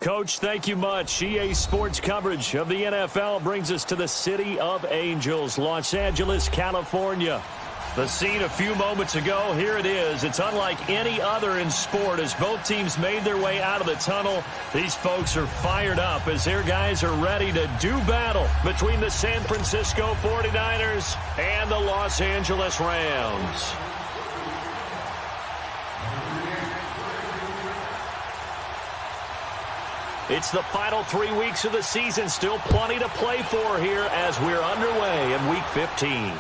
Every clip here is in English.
Coach, thank you much. EA Sports coverage of the NFL brings us to the City of Angels, Los Angeles, California. The scene a few moments ago, here it is. It's unlike any other in sport as both teams made their way out of the tunnel. These folks are fired up as their guys are ready to do battle between the San Francisco 49ers and the Los Angeles Rams. It's the final 3 weeks of the season. Still plenty to play for here as we're underway in Week 15.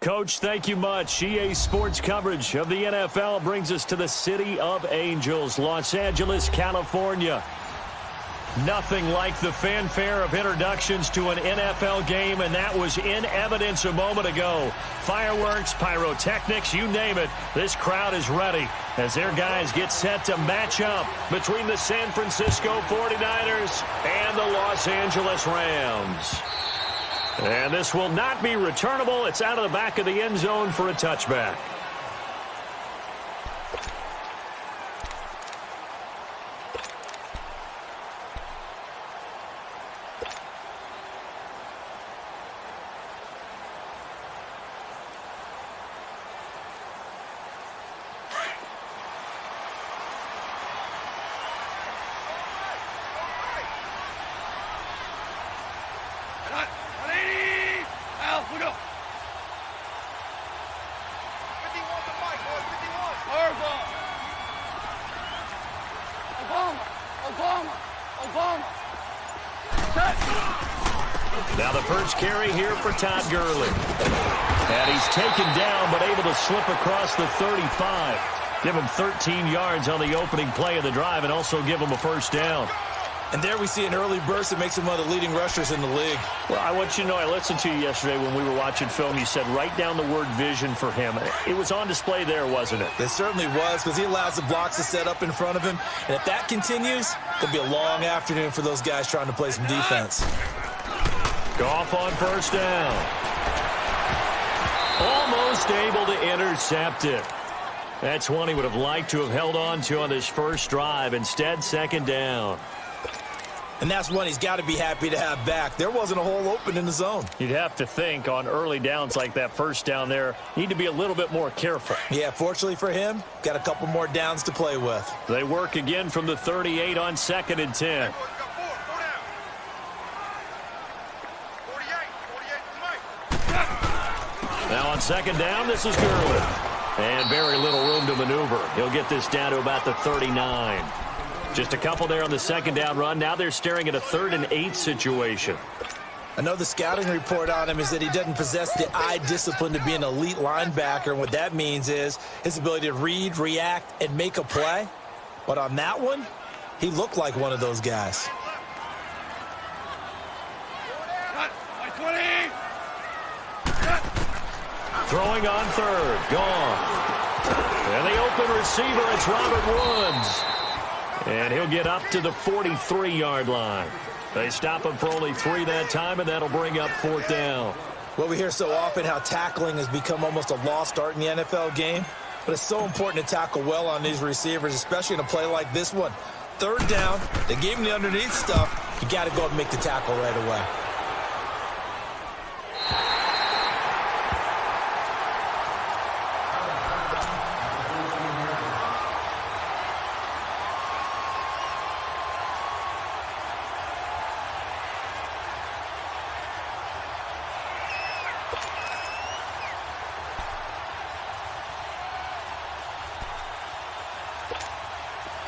Coach, thank you much. EA Sports coverage of the NFL brings us to the City of Angels, Los Angeles, California. Nothing like the fanfare of introductions to an NFL game, and that was in evidence a moment ago. Fireworks, pyrotechnics, you name it. This crowd is ready as their guys get set to match up between the San Francisco 49ers and the Los Angeles Rams. And this will not be returnable. It's out of the back of the end zone for a touchback. Now the first carry here for Todd Gurley. And he's taken down but able to slip across the 35. Give him 13 yards on the opening play of the drive and also give him a first down. And there we see an early burst that makes him one of the leading rushers in the league. Well, I want you to know, I listened to you yesterday when we were watching film. You said write down the word vision for him. It was on display there, wasn't it? It certainly was, because he allows the blocks to set up in front of him. And if that continues, it'll be a long afternoon for those guys trying to play some defense. Goff on first down. Almost able to intercept it. That's one he would have liked to have held on to on this first drive. Instead, second down. And that's one he's got to be happy to have back. There wasn't a hole open in the zone. You'd have to think on early downs like that first down there, need to be a little bit more careful. Yeah, fortunately for him, got a couple more downs to play with. They work again from the 38 on 2nd and 10. Now on second down, this is Gurley. And very little room to maneuver. He'll get this down to about the 39. Just a couple there on the second down run. Now they're staring at a 3rd and 8 situation. I know the scouting report on him is that he doesn't possess the eye discipline to be an elite linebacker. And what that means is his ability to read, react, and make a play. But on that one, he looked like one of those guys. Throwing on 3rd. Gone. And the open receiver, it's Robert Woods. And he'll get up to the 43-yard line. They stop him for only 3 that time, and that'll bring up 4th down. Well, we hear so often how tackling has become almost a lost art in the NFL game. But it's so important to tackle well on these receivers, especially in a play like this one. 3rd down, they gave him the underneath stuff. You got to go and make the tackle right away.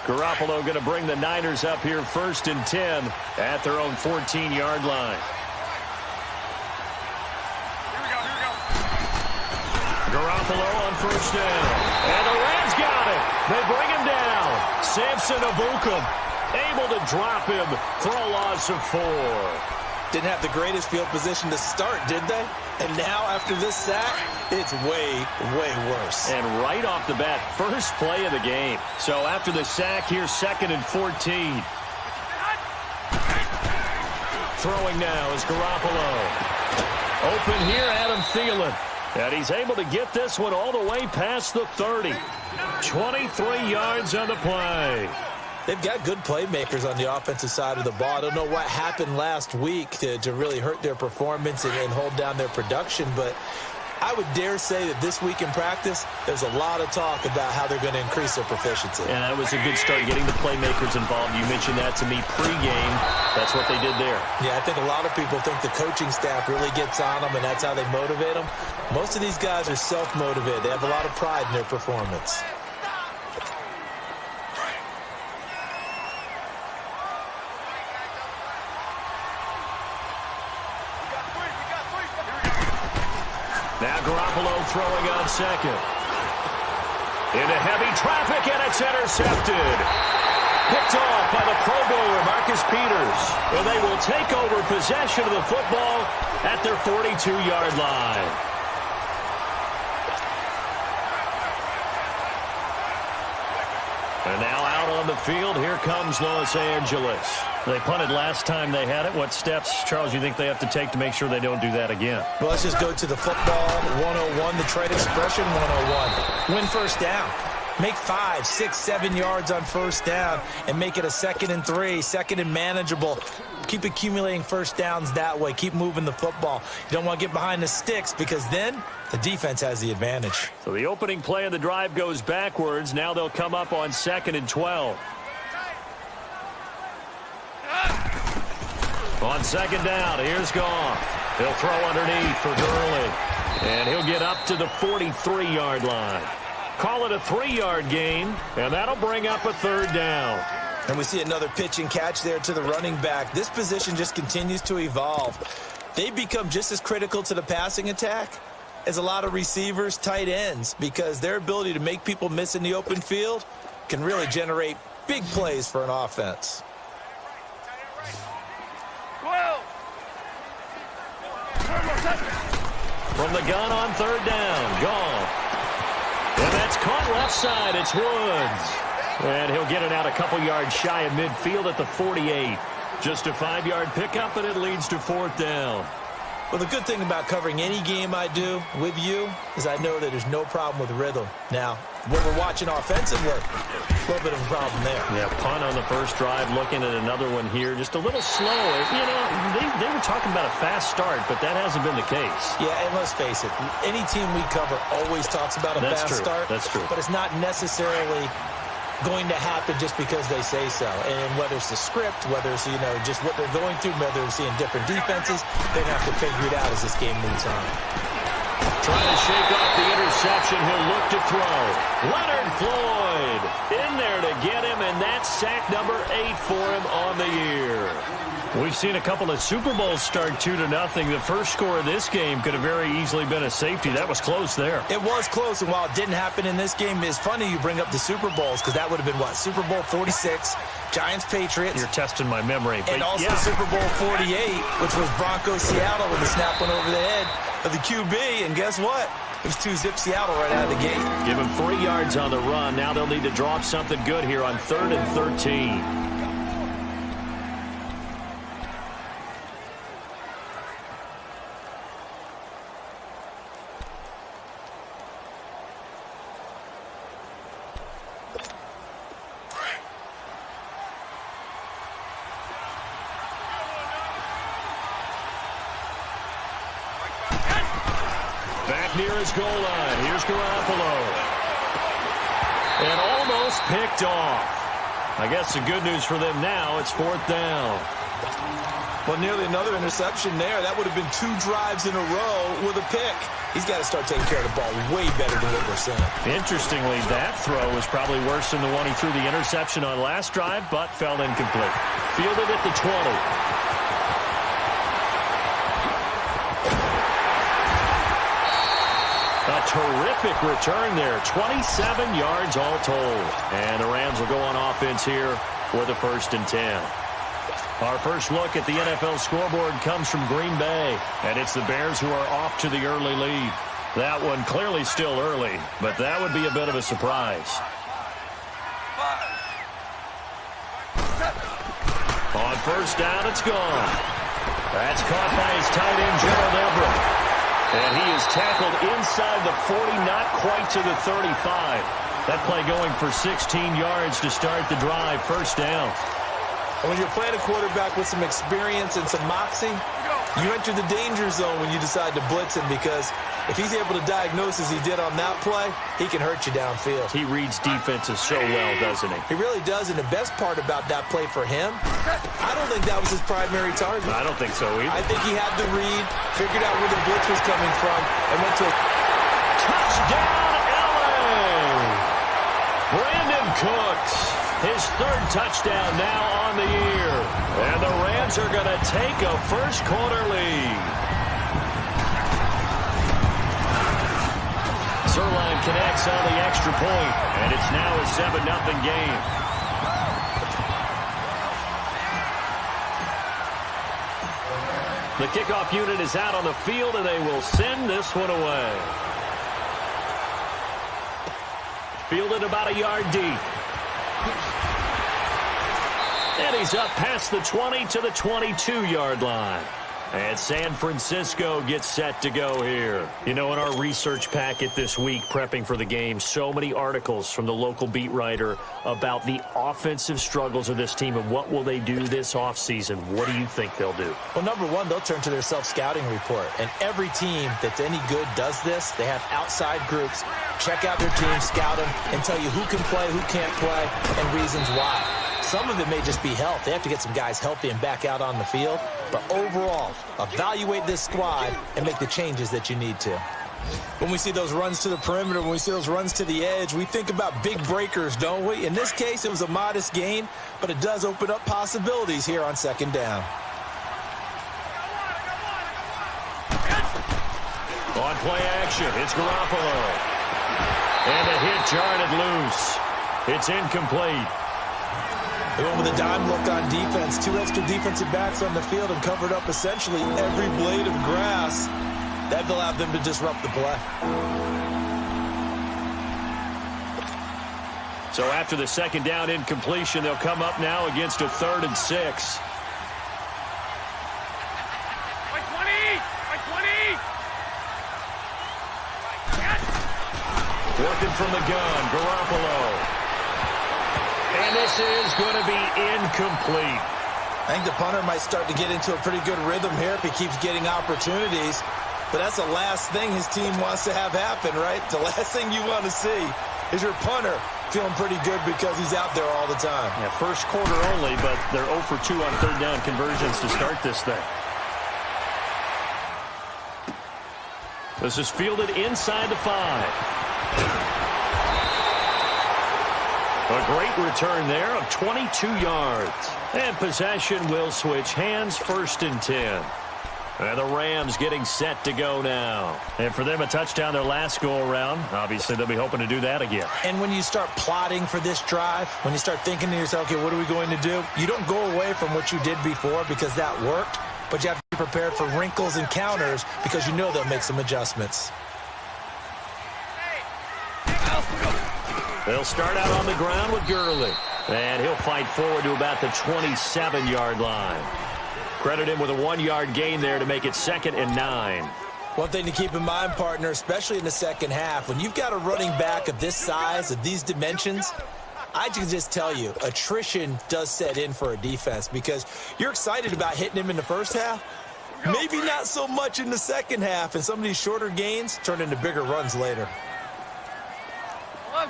Garoppolo going to bring the Niners up here 1st and 10 at their own 14-yard line. Garoppolo on first down. And the Rams got it. They bring him down. Samson Ebukam able to drop him for a loss of 4. Didn't have the greatest field position to start, did they? And now, after this sack, it's way, way worse. And right off the bat, first play of the game. So after the sack here, 2nd and 14. Throwing now is Garoppolo. Open here, Adam Thielen. And he's able to get this one all the way past the 30. 23 yards on the play. They've got good playmakers on the offensive side of the ball. I don't know what happened last week to really hurt their performance and hold down their production, but I would dare say that this week in practice, there's a lot of talk about how they're going to increase their proficiency. Yeah, that was a good start, getting the playmakers involved. You mentioned that to me pregame. That's what they did there. Yeah, I think a lot of people think the coaching staff really gets on them, and that's how they motivate them. Most of these guys are self-motivated. They have a lot of pride in their performance. Now Garoppolo throwing on second. Into heavy traffic, and it's intercepted. Picked off by the Pro Bowler, Marcus Peters. And they will take over possession of the football at their 42-yard line. And now out on the field, here comes Los Angeles. They punted last time they had it. What steps, Charles, you think they have to take to make sure they don't do that again? Well, let's just go to the football 101, the trade expression 101. Win first down. Make 5, 6, 7 yards on first down and make it a 2nd and 3, 2nd and manageable. Keep accumulating first downs that way. Keep moving the football. You don't want to get behind the sticks because then the defense has the advantage. So the opening play of the drive goes backwards. Now they'll come up on 2nd and 12. On 2nd down, here's Goff. He'll throw underneath for Gurley. And he'll get up to the 43-yard line. Call it a 3-yard gain, and that'll bring up a 3rd down. And we see another pitch and catch there to the running back. This position just continues to evolve. They become just as critical to the passing attack as a lot of receivers, tight ends, because their ability to make people miss in the open field can really generate big plays for an offense. From the gun on 3rd down, Goff. And that's caught left side. It's Woods. And he'll get it out a couple yards shy of midfield at the 48. Just a 5-yard pickup, and it leads to 4th down. Well, the good thing about covering any game I do with you is I know that there's no problem with rhythm. Now, when we're watching offensively, a little bit of a problem there. Yeah, punt on the first drive, looking at another one here. Just a little slow. You know, they were talking about a fast start, but that hasn't been the case. Yeah, and let's face it, any team we cover always talks about a fast start. That's true. But it's not necessarily going to happen just because they say so. And whether it's the script, whether it's, you know, just what they're going through, whether they're seeing different defenses, they have to figure it out as this game moves on. Trying to shake off the interception. He'll look to throw. Leonard Floyd in there to get him, and that's sack number 8 for him on the year. We've seen a couple of Super Bowls start 2-0. The first score of this game could have very easily been a safety. That was close there. It was close, and while it didn't happen in this game, it's funny you bring up the Super Bowls because that would have been, what, Super Bowl 46, Giants-Patriots. You're testing my memory. And also Super Bowl 48, which was Broncos-Seattle when the snap went over the head of the QB, and guess what? It was 2-zip Seattle right out of the gate. Give him 3 yards on the run. Now they'll need to drop something good here on 3rd and 13. Back near his goal line. Here's Garoppolo. And almost picked off. I guess the good news for them now, it's 4th down. Well, nearly another interception there. That would have been 2 drives in a row with a pick. He's got to start taking care of the ball way better than what we're seeing. Interestingly, that throw was probably worse than the one he threw the interception on last drive, but fell incomplete. Fielded at the 20. A terrific return there. 27 yards all told. And the Rams will go on offense here for the 1st and 10. Our first look at the NFL scoreboard comes from Green Bay. And it's the Bears who are off to the early lead. That one clearly still early, but that would be a bit of a surprise. On first down, it's gone. That's caught by his tight end, Gerald Everett. And he is tackled inside the 40, not quite to the 35. That play going for 16 yards to start the drive. First down. And when you're playing a quarterback with some experience and some moxie, you enter the danger zone when you decide to blitz him because if he's able to diagnose as he did on that play, he can hurt you downfield. He reads defenses so well, doesn't he? He really does, and the best part about that play for him, I don't think that was his primary target. I don't think so either. I think he had the read, figured out where the blitz was coming from, and went to a touchdown, LA! Brandon Cooks, his 3rd touchdown now on the year. And the Rams are going to take a first quarter lead. Zerline connects on the extra point, and it's now a 7-0 game. The kickoff unit is out on the field, and they will send this one away. Fielded about a yard deep. And he's up past the 20 to the 22-yard line. And San Francisco gets set to go here. You know, in our research packet this week, prepping for the game, so many articles from the local beat writer about the offensive struggles of this team and what will they do this offseason. What do you think they'll do? Well, number one, they'll turn to their self-scouting report. And every team that's any good does this. They have outside groups. Check out their team, scout them, and tell you who can play, who can't play, and reasons why. Some of it may just be health. They have to get some guys healthy and back out on the field. But overall, evaluate this squad and make the changes that you need to. When we see those runs to the perimeter, when we see those runs to the edge, we think about big breakers, don't we? In this case, it was a modest gain, but it does open up possibilities here on second down. On play action, it's Garoppolo. And the hit jarred loose. It's incomplete. They went with a dime look on defense. 2 extra defensive backs on the field and covered up essentially every blade of grass. That allowed them to disrupt the play. So after the second down incompletion, they'll come up now against a 3rd and 6. Working from the gun, Garoppolo. And this is going to be incomplete. I think the punter might start to get into a pretty good rhythm here if he keeps getting opportunities. But that's the last thing his team wants to have happen, right? The last thing you want to see is your punter feeling pretty good because he's out there all the time. Yeah, first quarter only, but they're 0 for 2 on third down conversions to start this thing. This is fielded inside the 5. A great return there of 22 yards. And possession will switch hands, 1st and 10. And the Rams getting set to go now. And for them, a touchdown their last go-around. Obviously, they'll be hoping to do that again. And when you start plotting for this drive, when you start thinking to yourself, okay, what are we going to do? You don't go away from what you did before because that worked. But you have to be prepared for wrinkles and counters because you know they'll make some adjustments. They'll start out on the ground with Gurley. And he'll fight forward to about the 27-yard line. Credit him with a 1-yard gain there to make it 2nd and 9. One thing to keep in mind, partner, especially in the second half, when you've got a running back of this size, of these dimensions, I can just tell you, attrition does set in for a defense because you're excited about hitting him in the first half. Maybe not so much in the second half, and some of these shorter gains turn into bigger runs later. 11.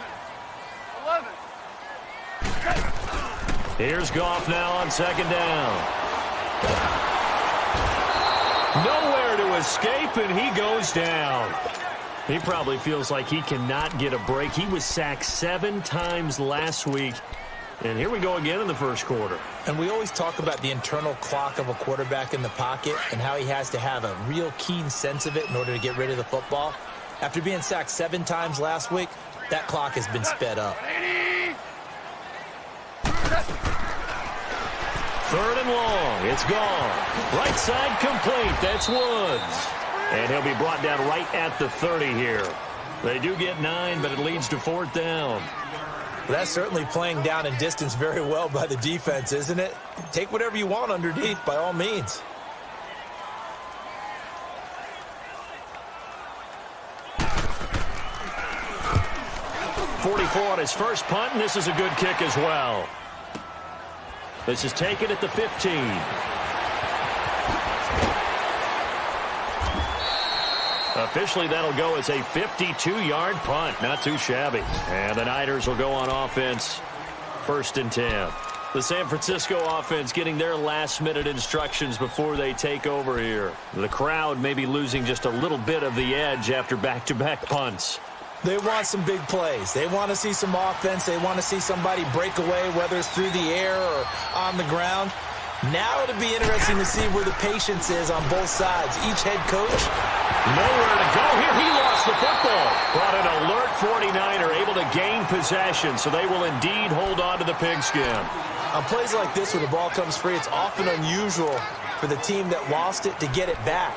Here's Goff now on second down. Nowhere to escape, and he goes down. He probably feels like he cannot get a break. He was sacked 7 times last week. And here we go again in the first quarter. And we always talk about the internal clock of a quarterback in the pocket and how he has to have a real keen sense of it in order to get rid of the football. After being sacked 7 times last week, that clock has been sped up. 3rd and long. It's gone. Right side complete. That's Woods. And he'll be brought down right at the 30 here. They do get 9, but it leads to 4th down. Well, that's certainly playing down and distance very well by the defense, isn't it? Take whatever you want underneath, by all means. .44 on his first punt, and this is a good kick as well. This is taken at the 15. Officially, that'll go as a 52-yard punt. Not too shabby. And the Niners will go on offense. 1st and 10. The San Francisco offense getting their last-minute instructions before they take over here. The crowd may be losing just a little bit of the edge after back-to-back punts. They want some big plays. They want to see some offense. They want to see somebody break away, whether it's through the air or on the ground. Now it'll be interesting to see where the patience is on both sides. Each head coach. Nowhere to go here. He lost the football. But an alert 49er able to gain possession, so they will indeed hold on to the pigskin. On plays like this where the ball comes free, it's often unusual for the team that lost it to get it back.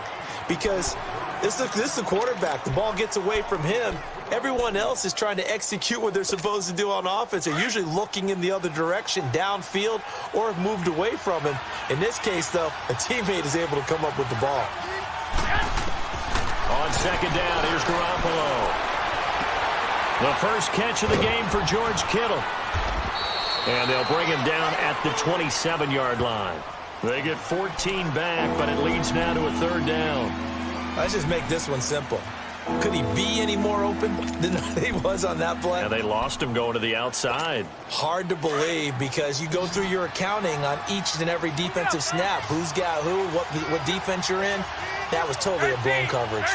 Because this is the quarterback. The ball gets away from him. Everyone else is trying to execute what they're supposed to do on offense. They're usually looking in the other direction, downfield, or have moved away from him. In this case, though, a teammate is able to come up with the ball. On second down, here's Garoppolo. The first catch of the game for George Kittle. And they'll bring him down at the 27-yard line. They get 14 back, but it leads now to a third down. Let's just make this one simple. Could he be any more open than he was on that play? And they lost him going to the outside. Hard to believe because you go through your accounting on each and every defensive snap. Who's got who, what defense you're in. That was totally a blown coverage.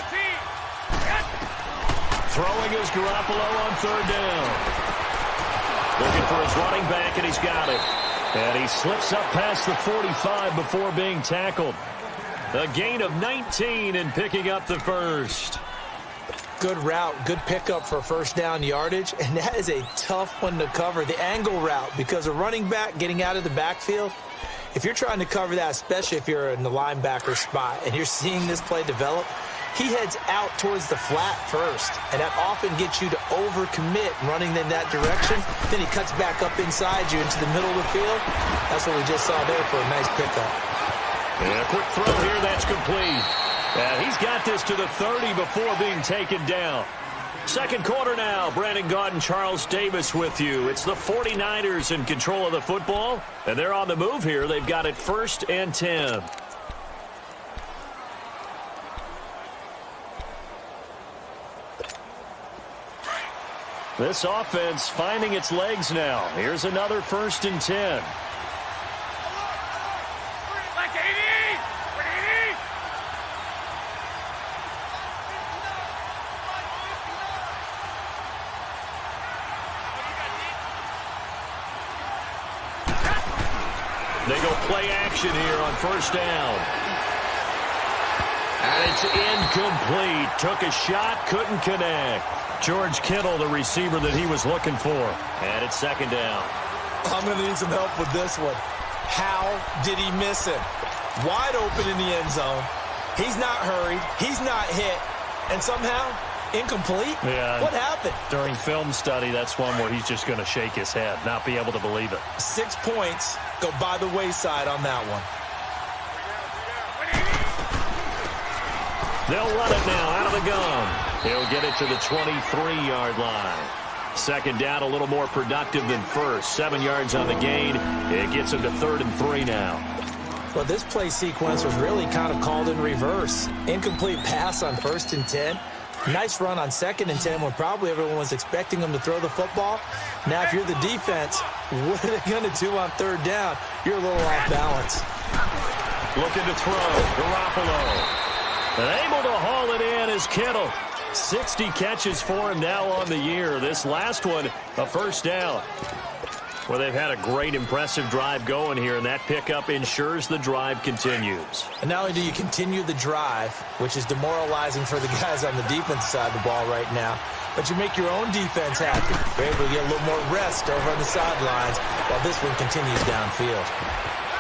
Throwing is Garoppolo on third down. Looking for his running back, and he's got it. And he slips up past the 45 before being tackled. A gain of 19 and picking up the first. Good route, good pickup for first down yardage, and that is a tough one to cover. The angle route, because a running back getting out of the backfield, if you're trying to cover that, especially if you're in the linebacker spot and you're seeing this play develop, he heads out towards the flat first, and that often gets you to overcommit running in that direction. Then he cuts back up inside you into the middle of the field. That's what we just saw there for a nice pickup. And a quick throw here, that's complete. And he's got this to the 30 before being taken down. Second quarter now. Brandon Gaudin, Charles Davis with you. It's the 49ers in control of the football, and they're on the move here. They've got it 1st and 10. This offense finding its legs now. Here's another 1st and 10. They go play action here on first down. And it's incomplete. Took a shot, couldn't connect. George Kittle, the receiver that he was looking for. And it's second down. I'm going to need some help with this one. How did he miss him? Wide open in the end zone. He's not hurried. He's not hit. And somehow, incomplete? Yeah. What happened? During film study, that's one where he's just going to shake his head, not be able to believe it. 6 points go by the wayside on that one. They'll run it now out of the gun. He'll get it to the 23-yard line. Second down, a little more productive than first. 7 yards on the gain. It gets him to 3rd and 3 now. Well, this play sequence was really kind of called in reverse. Incomplete pass on 1st and 10. Nice run on 2nd and 10 when probably everyone was expecting him to throw the football. Now, if you're the defense, what are they going to do on 3rd down? You're a little off balance. Looking to throw. Garoppolo. And able to haul it in is Kittle. 60 catches for him now on the year. This last one, a first down. Well, they've had a great, impressive drive going here, and that pickup ensures the drive continues. And not only do you continue the drive, which is demoralizing for the guys on the defense side of the ball right now, but you make your own defense happy. You're able to get a little more rest over on the sidelines while this one continues downfield.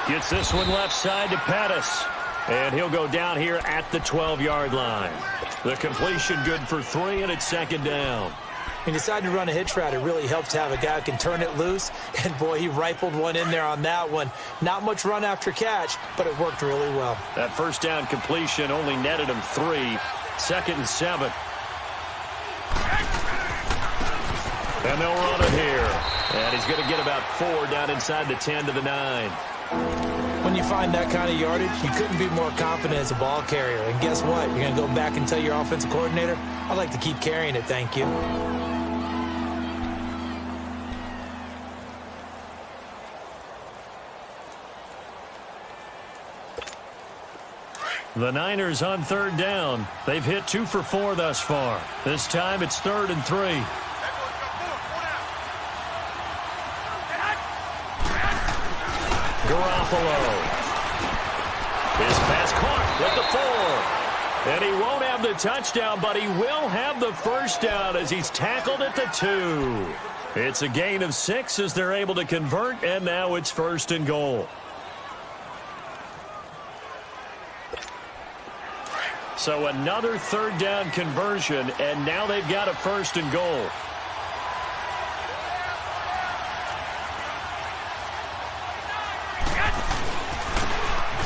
Gets this one left side to Pettis. And he'll go down here at the 12-yard line. The completion good for 3, and it's second down. He decided to run a hitch route. It really helps to have a guy who can turn it loose. And, boy, he rifled one in there on that one. Not much run after catch, but it worked really well. That first down completion only netted him 3. 2nd and 7. And they'll run it here. And he's going to get about 4 down inside the 10 to the 9. When you find that kind of yardage, you couldn't be more confident as a ball carrier. And guess what? You're going to go back and tell your offensive coordinator, I'd like to keep carrying it, thank you. The Niners on 3rd down. They've hit 2 for 4 thus far. This time it's 3rd and 3. Garoppolo His pass caught at the 4. And he won't have the touchdown, but he will have the first down as he's tackled at the 2. It's a gain of 6 as they're able to convert, and now it's 1st and goal. So another 3rd down conversion, and now they've got a 1st and goal.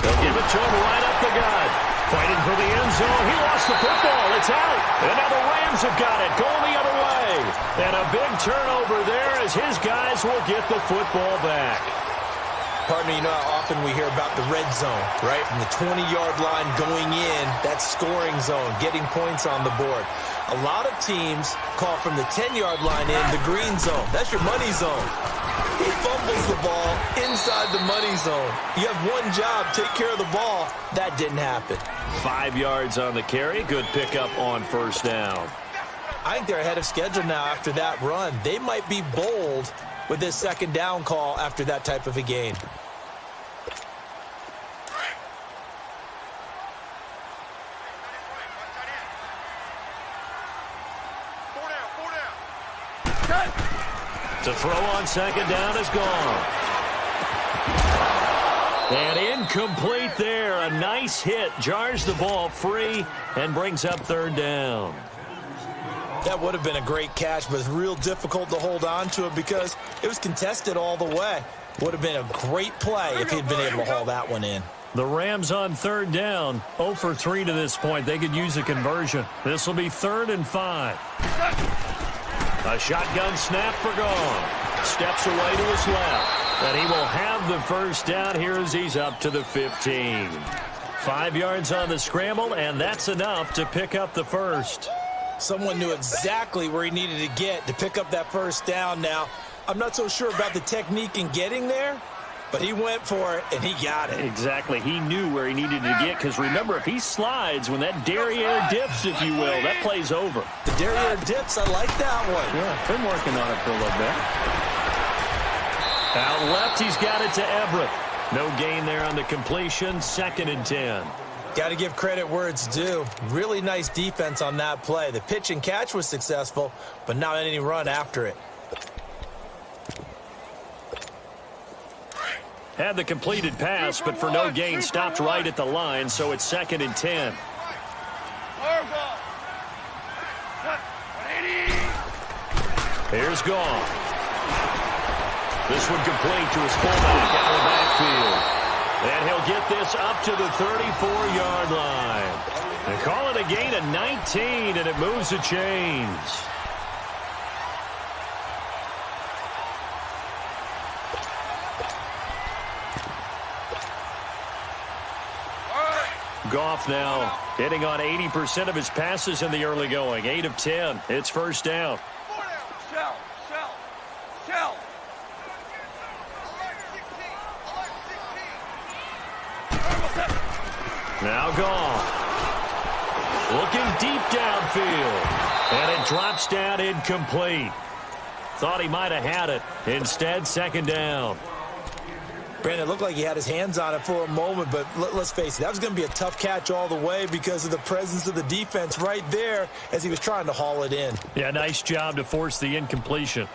They'll give it to him right up the gut. Fighting for the end zone. He lost the football. It's out. And now the Rams have got it. Going the other way. And a big turnover there as his guys will get the football back. Partner, you know how often we hear about the red zone, right? From the 20-yard line going in, that scoring zone, getting points on the board. A lot of teams call from the 10-yard line in the green zone. That's your money zone. He fumbles the ball inside the money zone. You have one job, take care of the ball. That didn't happen. 5 yards on the carry. Good pickup on 1st down. I think they're ahead of schedule now after that run. They might be bold with this 2nd down call after that type of a game. To throw on 2nd down is gone. And incomplete there. A nice hit. Jars the ball free and brings up 3rd down. That would have been a great catch, but it's real difficult to hold on to it because it was contested all the way. Would have been a great play if he'd been able to haul that one in. The Rams on 3rd down. 0 for 3 to this point. They could use a conversion. This will be 3rd and 5. A shotgun snap for Goff. Steps away to his left. And he will have the 1st down here as he's up to the 15. 5 yards on the scramble, and that's enough to pick up the 1st. Someone knew exactly where he needed to get to pick up that 1st down now. I'm not so sure about the technique in getting there, but he went for it, and he got it. Exactly. He knew where he needed to get, because remember, if he slides, when that derriere dips, if you will, that play's over. The derriere dips, I like that one. Yeah, been working on it for a little bit. Out left, he's got it to Everett. No gain there on the completion, 2nd and 10. Got to give credit where it's due. Really nice defense on that play. The pitch and catch was successful, but not any run after it. Had the completed pass, but for no gain, stopped right at the line, so it's 2nd and 10. Here's Goff. This one complete to his fullback out of the backfield. And he'll get this up to the 34-yard line. They call it a gain of 19, and it moves the chains. Goff now hitting on 80% of his passes in the early going. 8 of 10. It's 1st down. Now Goff. Looking deep downfield. And it drops down incomplete. Thought he might have had it. Instead, 2nd down. Brandon, it looked like he had his hands on it for a moment, but let's face it, that was going to be a tough catch all the way because of the presence of the defense right there as he was trying to haul it in. Yeah, nice job to force the incompletion.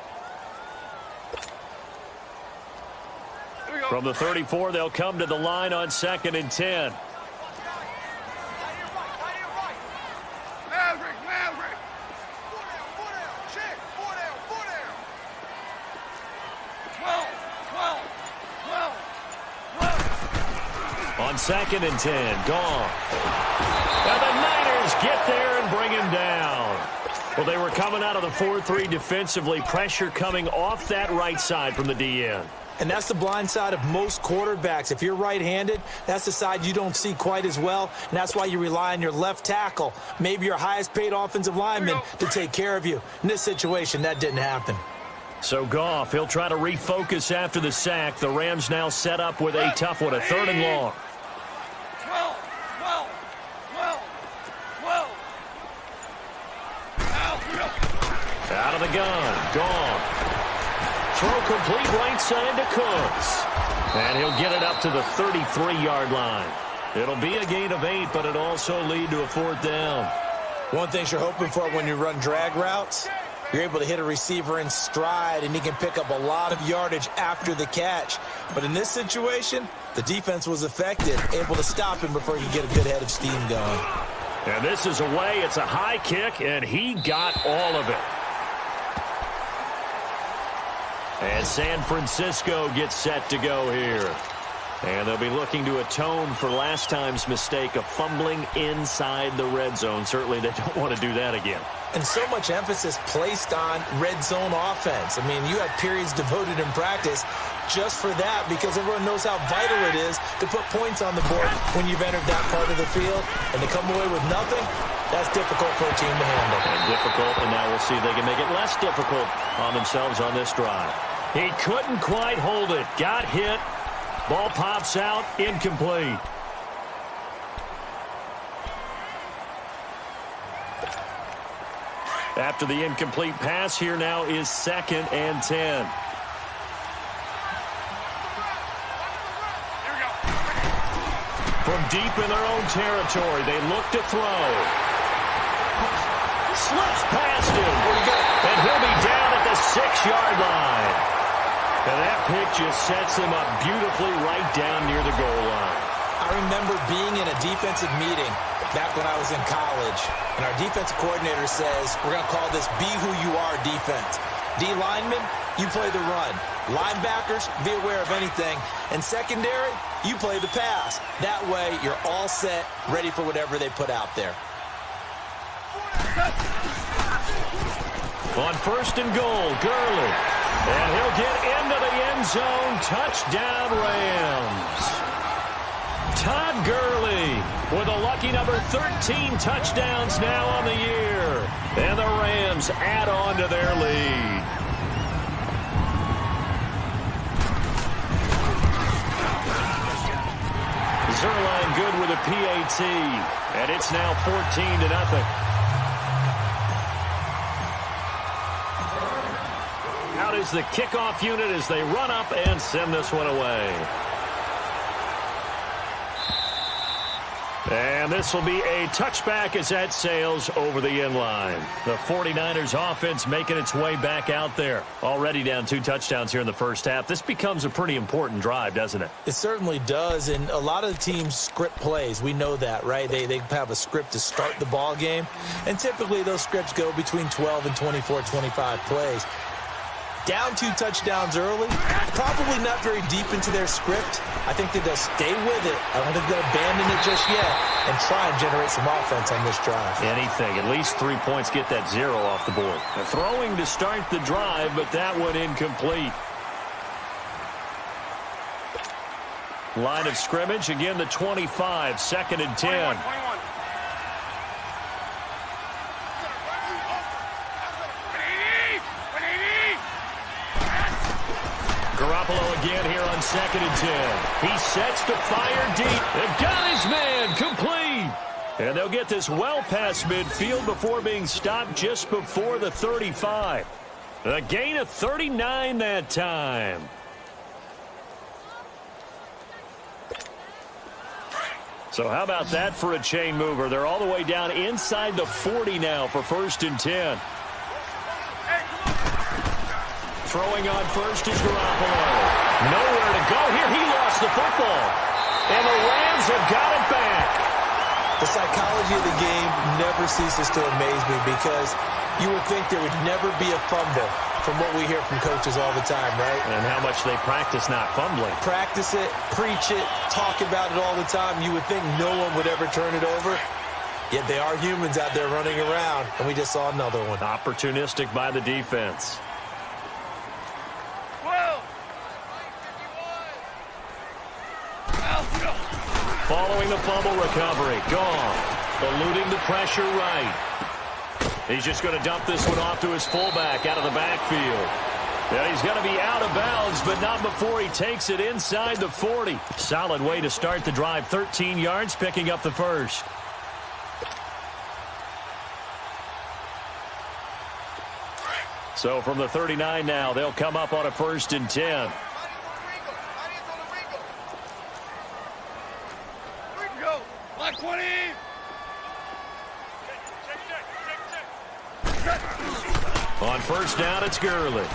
From the 34, they'll come to the line on 2nd and 10. On 2nd and 10, Goff. And the Niners get there and bring him down. Well, they were coming out of the 4-3 defensively. Pressure coming off that right side from the DN. And that's the blind side of most quarterbacks. If you're right-handed, that's the side you don't see quite as well, and that's why you rely on your left tackle, maybe your highest-paid offensive lineman, to take care of you. In this situation, that didn't happen. So Goff, he'll try to refocus after the sack. The Rams now set up with a tough one, a 3rd and long. Out of the gun, Goff. Throw complete right side to Cooks. And he'll get it up to the 33-yard line. It'll be a gain of 8, but it'll also lead to a 4th down. One thing you're hoping for when you run drag routes, you're able to hit a receiver in stride, and he can pick up a lot of yardage after the catch. But in this situation, the defense was affected, able to stop him before he could get a good head of steam going. And this is away. It's a high kick, and he got all of it. And San Francisco gets set to go here. And they'll be looking to atone for last time's mistake of fumbling inside the red zone. Certainly they don't want to do that again. And so much emphasis placed on red zone offense. I mean, you have periods devoted in practice just for that because everyone knows how vital it is to put points on the board when you've entered that part of the field. And to come away with nothing, that's difficult for a team to handle. And difficult, and now we'll see if they can make it less difficult on themselves on this drive. He couldn't quite hold it. Got hit. Ball pops out, incomplete. After the incomplete pass, here now is 2nd and 10. From deep in their own territory, they look to throw. Slips past him. And he'll be down at the 6-yard line. And that pick just sets him up beautifully right down near the goal line. I remember being in a defensive meeting back when I was in college, and our defensive coordinator says, we're going to call this be who you are defense. D linemen, you play the run. Linebackers, be aware of anything. And secondary, you play the pass. That way, you're all set, ready for whatever they put out there. On 1st and goal, Gurley. And he'll get into the end zone. Touchdown, Rams. Todd Gurley with a lucky number 13 touchdowns now on the year. And the Rams add on to their lead. Zerline good with a PAT. And it's now 14-0. Out is the kickoff unit as they run up and send this one away. And this will be a touchback as that sails over the end line. The 49ers offense making its way back out there. Already down 2 touchdowns here in the first half. This becomes a pretty important drive, doesn't it? It certainly does, and a lot of the teams script plays. We know that, right? They have a script to start the ball game, and typically those scripts go between 12 and 24, 25 plays. Down 2 touchdowns early, probably not very deep into their script. I think that they'll stay with it. I don't think they'll abandon it just yet and try and generate some offense on this drive. Anything. At least 3 points, get that 0 off the board. They're throwing to start the drive, but that one incomplete. Line of scrimmage, again the 25, 2nd and 10. 21. Garoppolo again here on 2nd and 10. He sets to fire deep. And got his man complete. And they'll get this well past midfield before being stopped just before the 35. A gain of 39 that time. So how about that for a chain mover? They're all the way down inside the 40 now for 1st and 10. Throwing on first is Garoppolo. Nowhere to go here. He lost the football. And the Rams have got it back. The psychology of the game never ceases to amaze me because you would think there would never be a fumble from what we hear from coaches all the time, right? And how much they practice not fumbling. Practice it, preach it, talk about it all the time. You would think no one would ever turn it over. Yet they are humans out there running around, and we just saw another one. Opportunistic by the defense. Following the fumble recovery. Gone. Eluding the pressure right. He's just going to dump this one off to his fullback out of the backfield. Yeah, he's going to be out of bounds, but not before he takes it inside the 40. Solid way to start the drive. 13 yards, picking up the first. So from the 39 now, they'll come up on a 1st and 10. On first down, it's Gurley.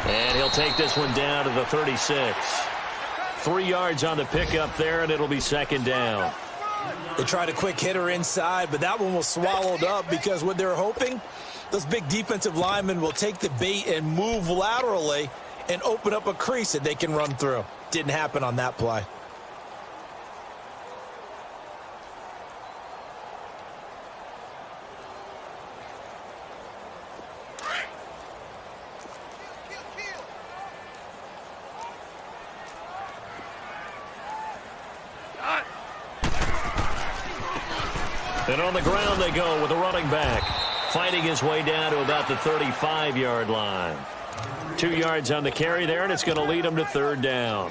And he'll take this one down to the 36. 3 yards on the pickup there, and it'll be second down. They tried a quick hitter inside, but that one was swallowed up because what they're hoping, those big defensive linemen will take the bait and move laterally and open up a crease that they can run through. Didn't happen on that play. And on the ground they go with a running back, fighting his way down to about the 35-yard line. 2 yards on the carry there, and it's going to lead him to third down.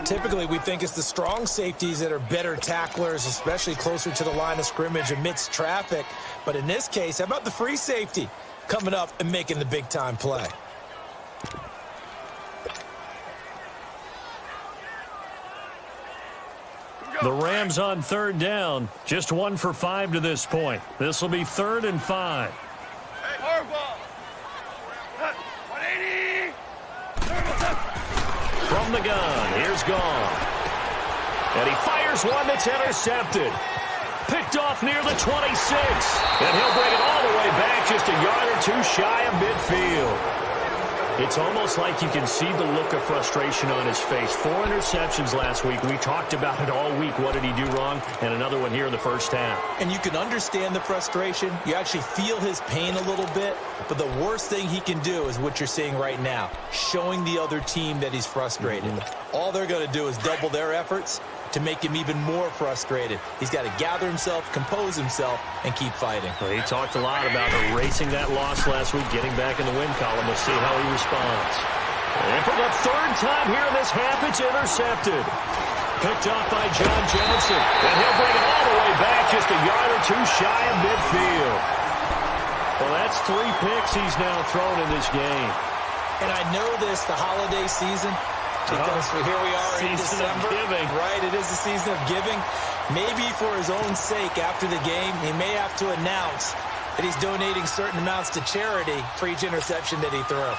Typically, we think it's the strong safeties that are better tacklers, especially closer to the line of scrimmage amidst traffic. But in this case, how about the free safety coming up and making the big-time play? The Rams on third down, just 1 for 5 to this point. This will be 3rd and 5. From the gun, here's Gone. And he fires one that's intercepted. Picked off near the 26. And he'll bring it all the way back, just a yard or two shy of midfield. It's almost like you can see the look of frustration on his face. 4 interceptions last week. We talked about it all week. What did he do wrong? And another one here in the first half. And you can understand the frustration. You actually feel his pain a little bit. But the worst thing he can do is what you're seeing right now, showing the other team that he's frustrated. All they're going to do is double their efforts to make him even more frustrated. He's got to gather himself, compose himself, and keep fighting. Well, he talked a lot about erasing that loss last week, getting back in the win column. We'll see how he responds. And for the 3rd time here in this half, it's intercepted. Picked off by John Johnson. And he'll bring it all the way back, just a yard or two shy of midfield. Well, that's 3 picks he's now thrown in this game. And I know this, the holiday season, because here we are in December. Right, it is the season of giving. Maybe for his own sake, after the game, he may have to announce that he's donating certain amounts to charity for each interception that he threw.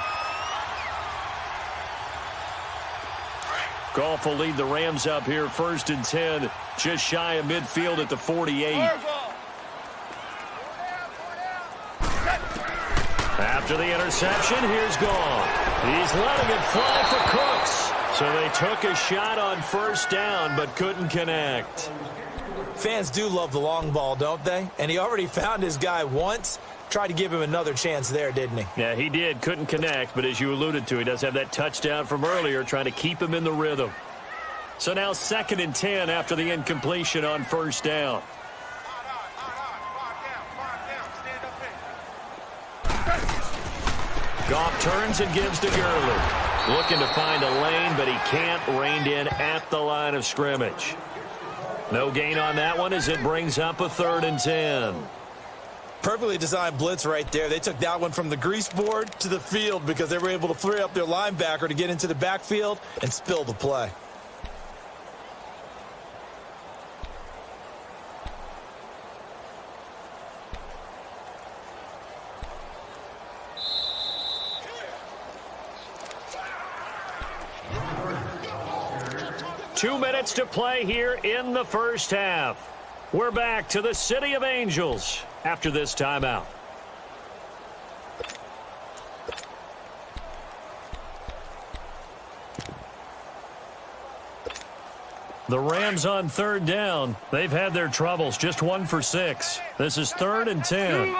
Goff will lead the Rams up here, 1st and 10, just shy of midfield at the 48. After the interception, here's Goff. He's letting it fly for Cooks. So they took a shot on first down, but couldn't connect. Fans do love the long ball, don't they? And he already found his guy once. Tried to give him another chance there, didn't he? Yeah, he did. Couldn't connect, but as you alluded to, he does have that touchdown from earlier, trying to keep him in the rhythm. So now 2nd and 10 after the incompletion on first down. Goff turns and gives to Gurley. Looking to find a lane, but he can't. Reined in at the line of scrimmage. No gain on that one as it brings up a 3rd and 10. Perfectly designed blitz right there. They took that one from the grease board to the field because they were able to free up their linebacker to get into the backfield and spill the play. Two minutes to play here in the first half. We're back to the City of Angels after this timeout. The Rams on 3rd down. They've had their troubles, just 1 for 6. This is 3rd and 10.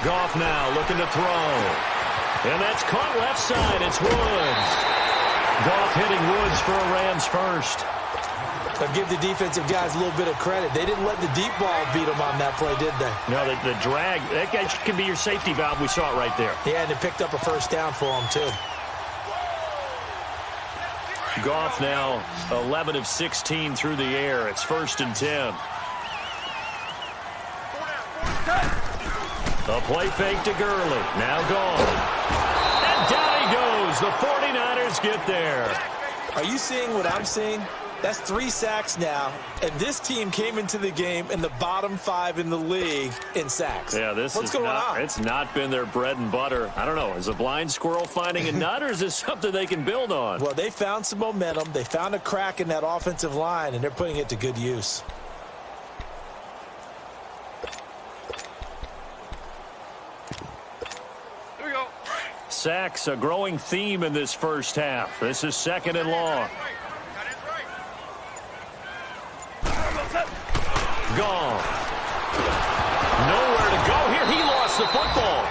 Goff now looking to throw. And that's caught left side. It's Woods. Goff hitting Woods for a Rams first. I'll give the defensive guys a little bit of credit. They didn't let the deep ball beat them on that play, did they? No, the drag, that guy can be your safety valve. We saw it right there. Yeah, and it picked up a first down for them, too. Goff now 11 of 16 through the air. It's 1st and 10. A play fake to Gurley. Now gone. And down he goes. as the 49ers get there. Are you seeing what I'm seeing? That's 3 sacks now, and this team came into the game in the bottom 5 in the league in sacks. Yeah, what's going on? It's not been their bread and butter. I don't know. Is a blind squirrel finding a nut, or is this something they can build on? Well, they found some momentum. They found a crack in that offensive line, and they're putting it to good use. Here we go. Sacks, a growing theme in this first half. This is 2nd and long. Gone. Nowhere to go here. He lost the football.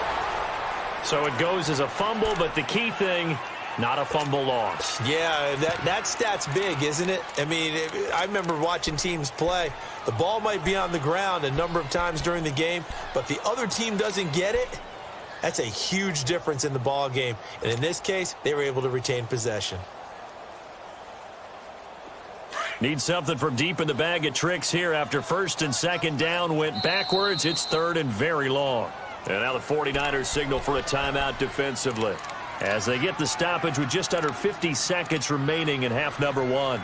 So it goes as a fumble, but the key thing, not a fumble loss. Yeah, that stat's big, isn't it? I mean, I remember watching teams play. The ball might be on the ground a number of times during the game, but the other team doesn't get it. That's a huge difference in the ball game. And in this case, they were able to retain possession. Need something from deep in the bag of tricks here after 1st and 2nd down went backwards. It's 3rd and very long. And now the 49ers signal for a timeout defensively as they get the stoppage with just under 50 seconds remaining in half number 1.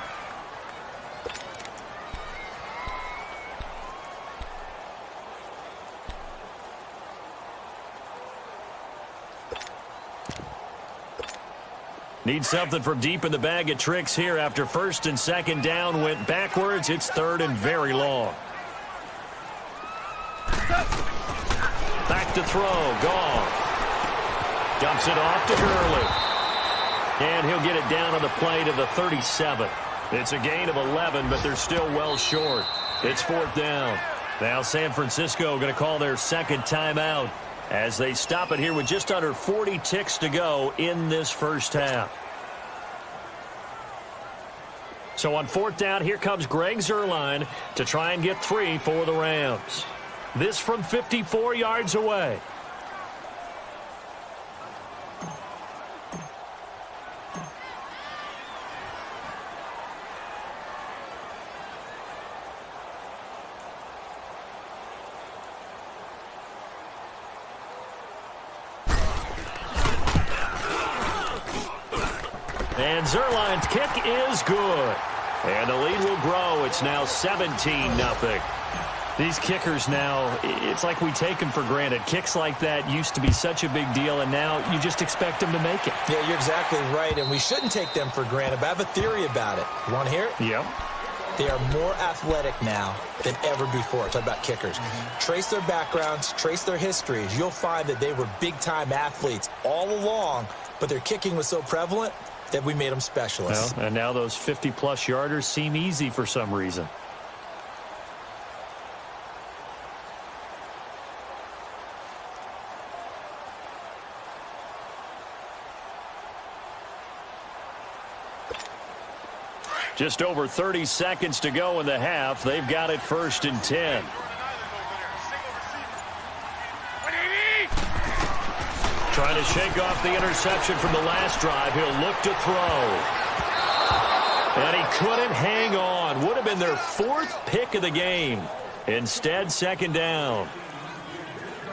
Need something from deep in the bag of tricks here after 1st and 2nd down went backwards. It's 3rd and very long. Back to throw. Gone. Dumps it off to Gurley. And he'll get it down on the play to the 37. It's a gain of 11, but they're still well short. It's 4th down. Now San Francisco going to call their 2nd timeout as they stop it here with just under 40 ticks to go in this first half. So on 4th down, here comes Greg Zuerlein to try and get 3 for the Rams. This from 54 yards away. And Zuerlein's kick is good. And the lead will grow. It's now 17-0. These kickers now, it's like we take them for granted. Kicks like that used to be such a big deal, and now you just expect them to make it. Yeah, you're exactly right, and we shouldn't take them for granted. But I have a theory about it. You want to hear it? Yep. They are more athletic now than ever before. Talk about kickers. Trace their backgrounds, trace their histories. You'll find that they were big-time athletes all along, but their kicking was so prevalent that we made them specialists. Well, and now those 50-plus yarders seem easy for some reason. Just over 30 seconds to go in the half. They've got it 1st and 10. Trying to shake off the interception from the last drive. He'll look to throw. And he couldn't hang on. Would have been their 4th pick of the game. Instead, 2nd down.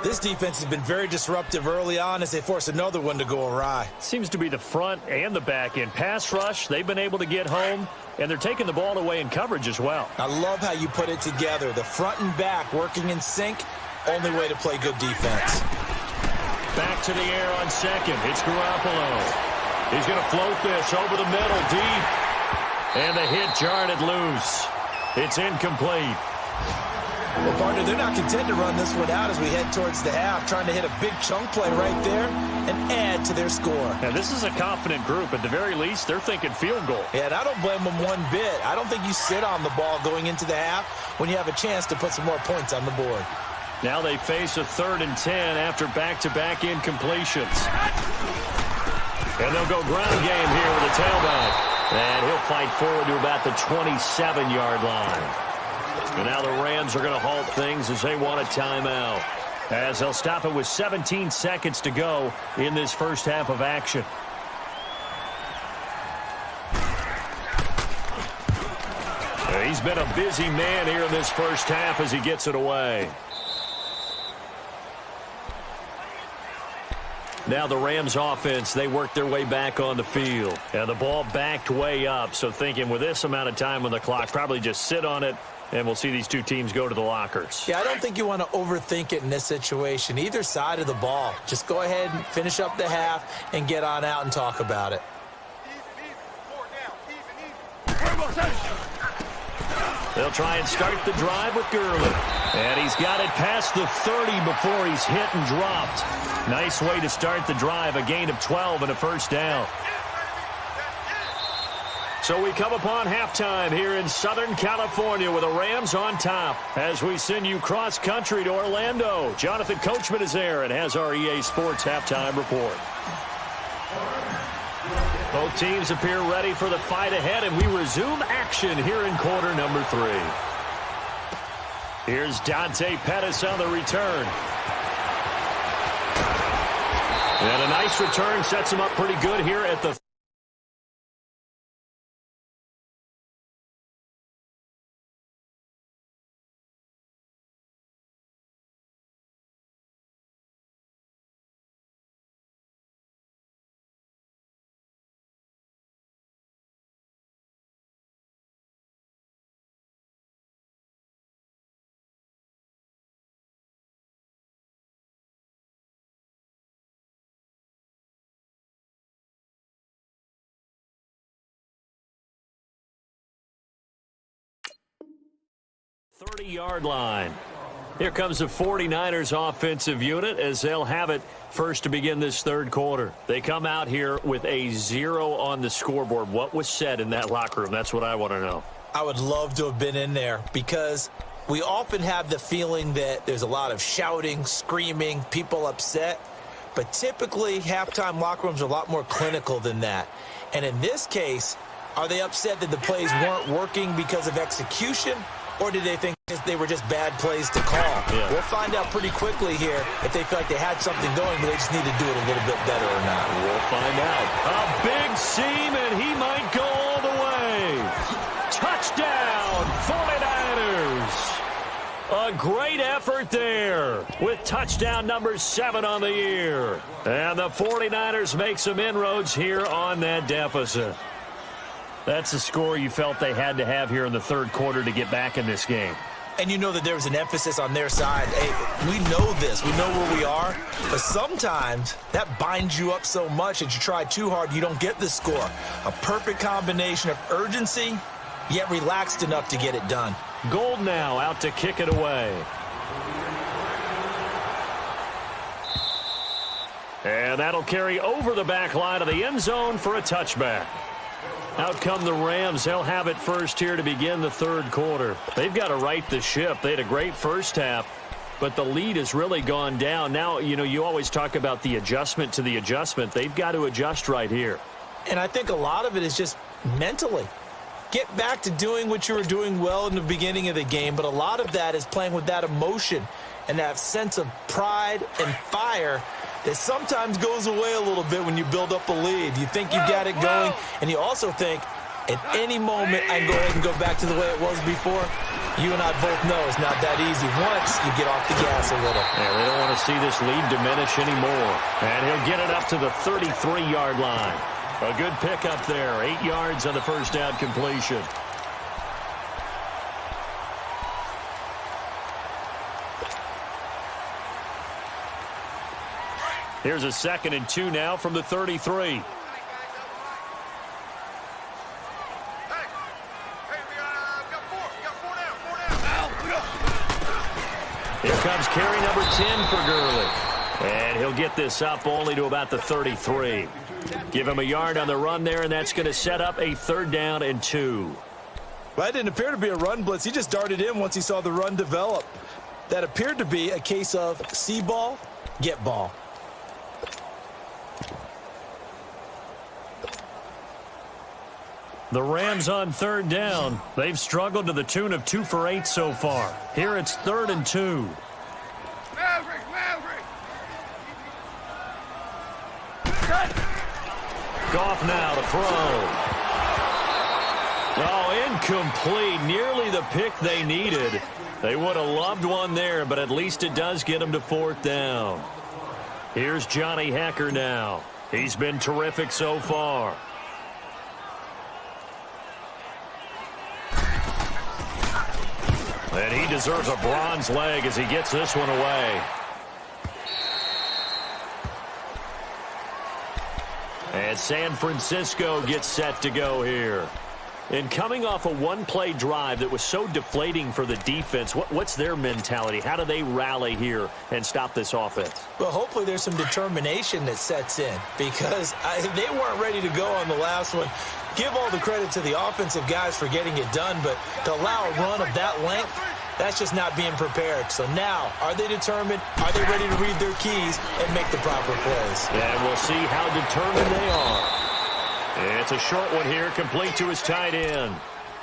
This defense has been very disruptive early on as they force another one to go awry. Seems to be the front and the back end. Pass rush, they've been able to get home, and they're taking the ball away in coverage as well. I love how you put it together. The front and back working in sync, only way to play good defense. Back to the air on 2nd. It's Garoppolo. He's going to float this over the middle, deep. And the hit jarred it loose. It's incomplete. Well, partner, they're not content to run this one out as we head towards the half, trying to hit a big chunk play right there and add to their score. Now, this is a confident group. At the very least, they're thinking field goal. Yeah, and I don't blame them one bit. I don't think you sit on the ball going into the half when you have a chance to put some more points on the board. Now they face a 3rd and 10 after back-to-back incompletions. And they'll go ground game here with a tailback. And he'll fight forward to about the 27-yard line. And now the Rams are going to halt things as they want a timeout, as they'll stop it with 17 seconds to go in this first half of action. He's been a busy man here in this first half as he gets it away. Now the Rams offense, they work their way back on the field. And the ball backed way up. So thinking with this amount of time on the clock, probably just sit on it, and we'll see these two teams go to the lockers. Yeah, I don't think you want to overthink it in this situation. Either side of the ball. Just go ahead and finish up the half and get on out and talk about it. They'll try and start the drive with Gurley. And he's got it past the 30 before he's hit and dropped. Nice way to start the drive, a gain of 12 and a first down. So we come upon halftime here in Southern California with the Rams on top as we send you cross-country to Orlando. Jonathan Coachman is there and has our EA Sports halftime report. Both teams appear ready for the fight ahead, and we resume action here in quarter number 3. Here's Dante Pettis on the return. And a nice return sets him up pretty good here at the .30-yard line. Here comes the 49ers offensive unit as they'll have it first to begin this third quarter. They come out here with a 0 on the scoreboard. What was said in that locker room? That's what I want to know. I would love to have been in there because we often have the feeling that there's a lot of shouting, screaming, people upset. But typically, halftime locker rooms are a lot more clinical than that. And in this case, are they upset that the plays weren't working because of execution? Or did they think they were just bad plays to call? Yeah. We'll find out pretty quickly here if they feel like they had something going, but they just need to do it a little bit better or not. We'll find out. A big seam, and he might go all the way. Touchdown, 49ers. A great effort there with touchdown number 7 on the year. And the 49ers make some inroads here on that deficit. That's the score you felt they had to have here in the third quarter to get back in this game. And you know that there was an emphasis on their side. Hey, we know this. We know where we are. But sometimes that binds you up so much that you try too hard, you don't get the score. A perfect combination of urgency, yet relaxed enough to get it done. Gold now out to kick it away. And that'll carry over the back line of the end zone for a touchback. Out come the Rams. They'll have it first here to begin the third quarter. They've got to right the ship. They had a great first half, but the lead has really gone down. Now, you always talk about the adjustment to the adjustment. They've got to adjust right here. And I think a lot of it is just mentally. Get back to doing what you were doing well in the beginning of the game, but a lot of that is playing with that emotion and that sense of pride and fire that sometimes goes away a little bit when you build up a lead. You think you got it going, and you also think, at any moment, I can go ahead and go back to the way it was before. You and I both know it's not that easy once you get off the gas a little. Yeah, they don't want to see this lead diminish anymore. And he'll get it up to the 33-yard line. A good pickup there, 8 yards on the first down completion. Here's a 2nd and 2 now from the 33. Here comes carry number 10 for Gurley. And he'll get this up only to about the 33. Give him a yard on the run there, and that's going to set up a 3rd down and 2. Well, that didn't appear to be a run blitz. He just darted in once he saw the run develop. That appeared to be a case of see ball, get ball. The Rams on 3rd down. They've struggled to the tune of 2 for 8 so far. Here it's 3rd and 2. Goff now to throw. Oh, incomplete. Nearly the pick they needed. They would have loved one there, but at least it does get them to 4th down. Here's Johnny Hecker now. He's been terrific so far. And he deserves a bronze leg as he gets this one away. And San Francisco gets set to go here. And coming off a one-play drive that was so deflating for the defense, what's their mentality? How do they rally here and stop this offense? Well, hopefully there's some determination that sets in because they weren't ready to go on the last one. Give all the credit to the offensive guys for getting it done, but to allow a run of that length, that's just not being prepared. So now, are they determined? Are they ready to read their keys and make the proper plays? And we'll see how determined they are. It's a short one here, complete to his tight end.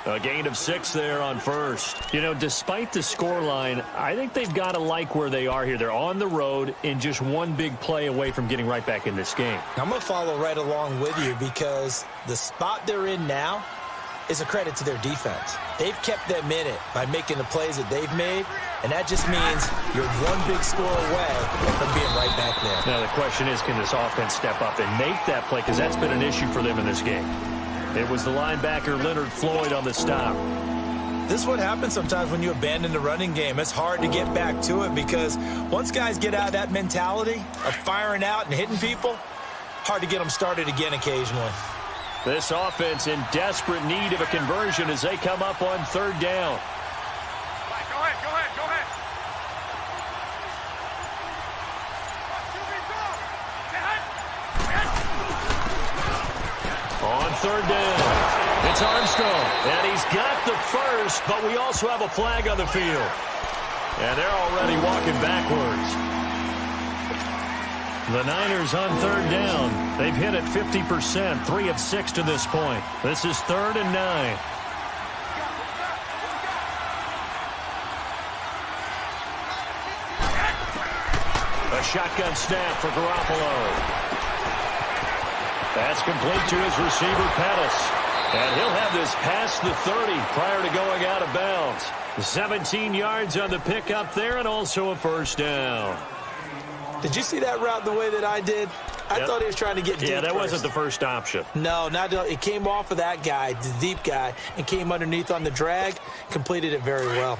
A gain of 6 there on first. You know, despite the scoreline, I think they've got to like where they are here. They're on the road and just one big play away from getting right back in this game. I'm going to follow right along with you because the spot they're in now is a credit to their defense. They've kept them in it by making the plays that they've made, and that just means you're one big score away from being right back there. Now the question is, can this offense step up and make that play? Because that's been an issue for them in this game. It was the linebacker Leonard Floyd on the stop. This is what happens sometimes when you abandon the running game. It's hard to get back to it because once guys get out of that mentality of firing out and hitting people, hard to get them started again occasionally. This offense in desperate need of a conversion as they come up on third down. Go ahead. On third down, it's Armstrong. And he's got the first, but we also have a flag on the field. And they're already walking backwards. The Niners on third down. They've hit it 50%, 3 of 6 to this point. This is 3rd and 9. A shotgun snap for Garoppolo. That's complete to his receiver, Pettis. And he'll have this past the 30 prior to going out of bounds. 17 yards on the pickup there and also a first down. Did you see that route the way that I did? I thought he was trying to get deep. Yeah, that first. wasn't the first option. No, it came off of that guy, the deep guy, and came underneath on the drag, completed it very well.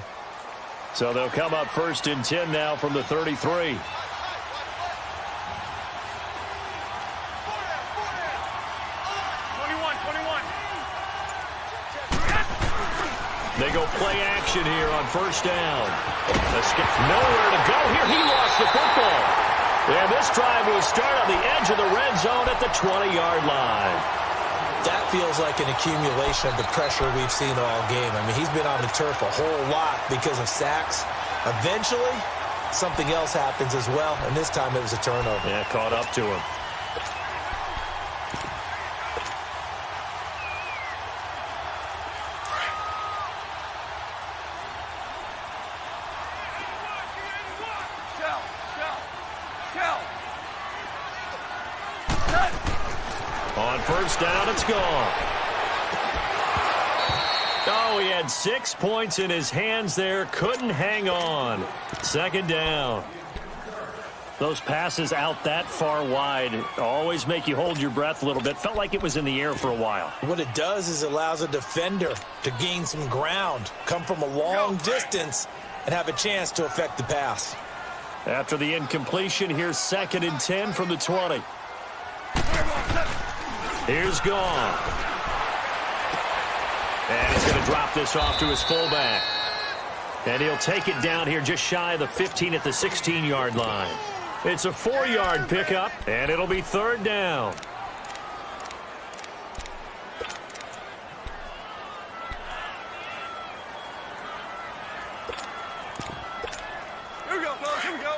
So they'll come up 1st and 10 now from the 33. They go play action here on first down. Nowhere to go here. He lost the football. And this drive will start on the edge of the red zone at the 20-yard line. That feels like an accumulation of the pressure we've seen all game. I mean, he's been on the turf a whole lot because of sacks. Eventually, something else happens as well, and this time it was a turnover. Yeah, caught up to him. On first down, it's gone. Oh, he had 6 points in his hands there. Couldn't hang on. 2nd down. Those passes out that far wide always make you hold your breath a little bit. Felt like it was in the air for a while. What it does is it allows a defender to gain some ground, come from a long distance, and have a chance to affect the pass. After the incompletion, here's 2nd and 10 from the 20. Here's gone. And he's going to drop this off to his fullback. And he'll take it down here just shy of the 15 at the 16-yard line. It's a 4-yard pickup, and it'll be 3rd down. Here we go, fellas. Here we go.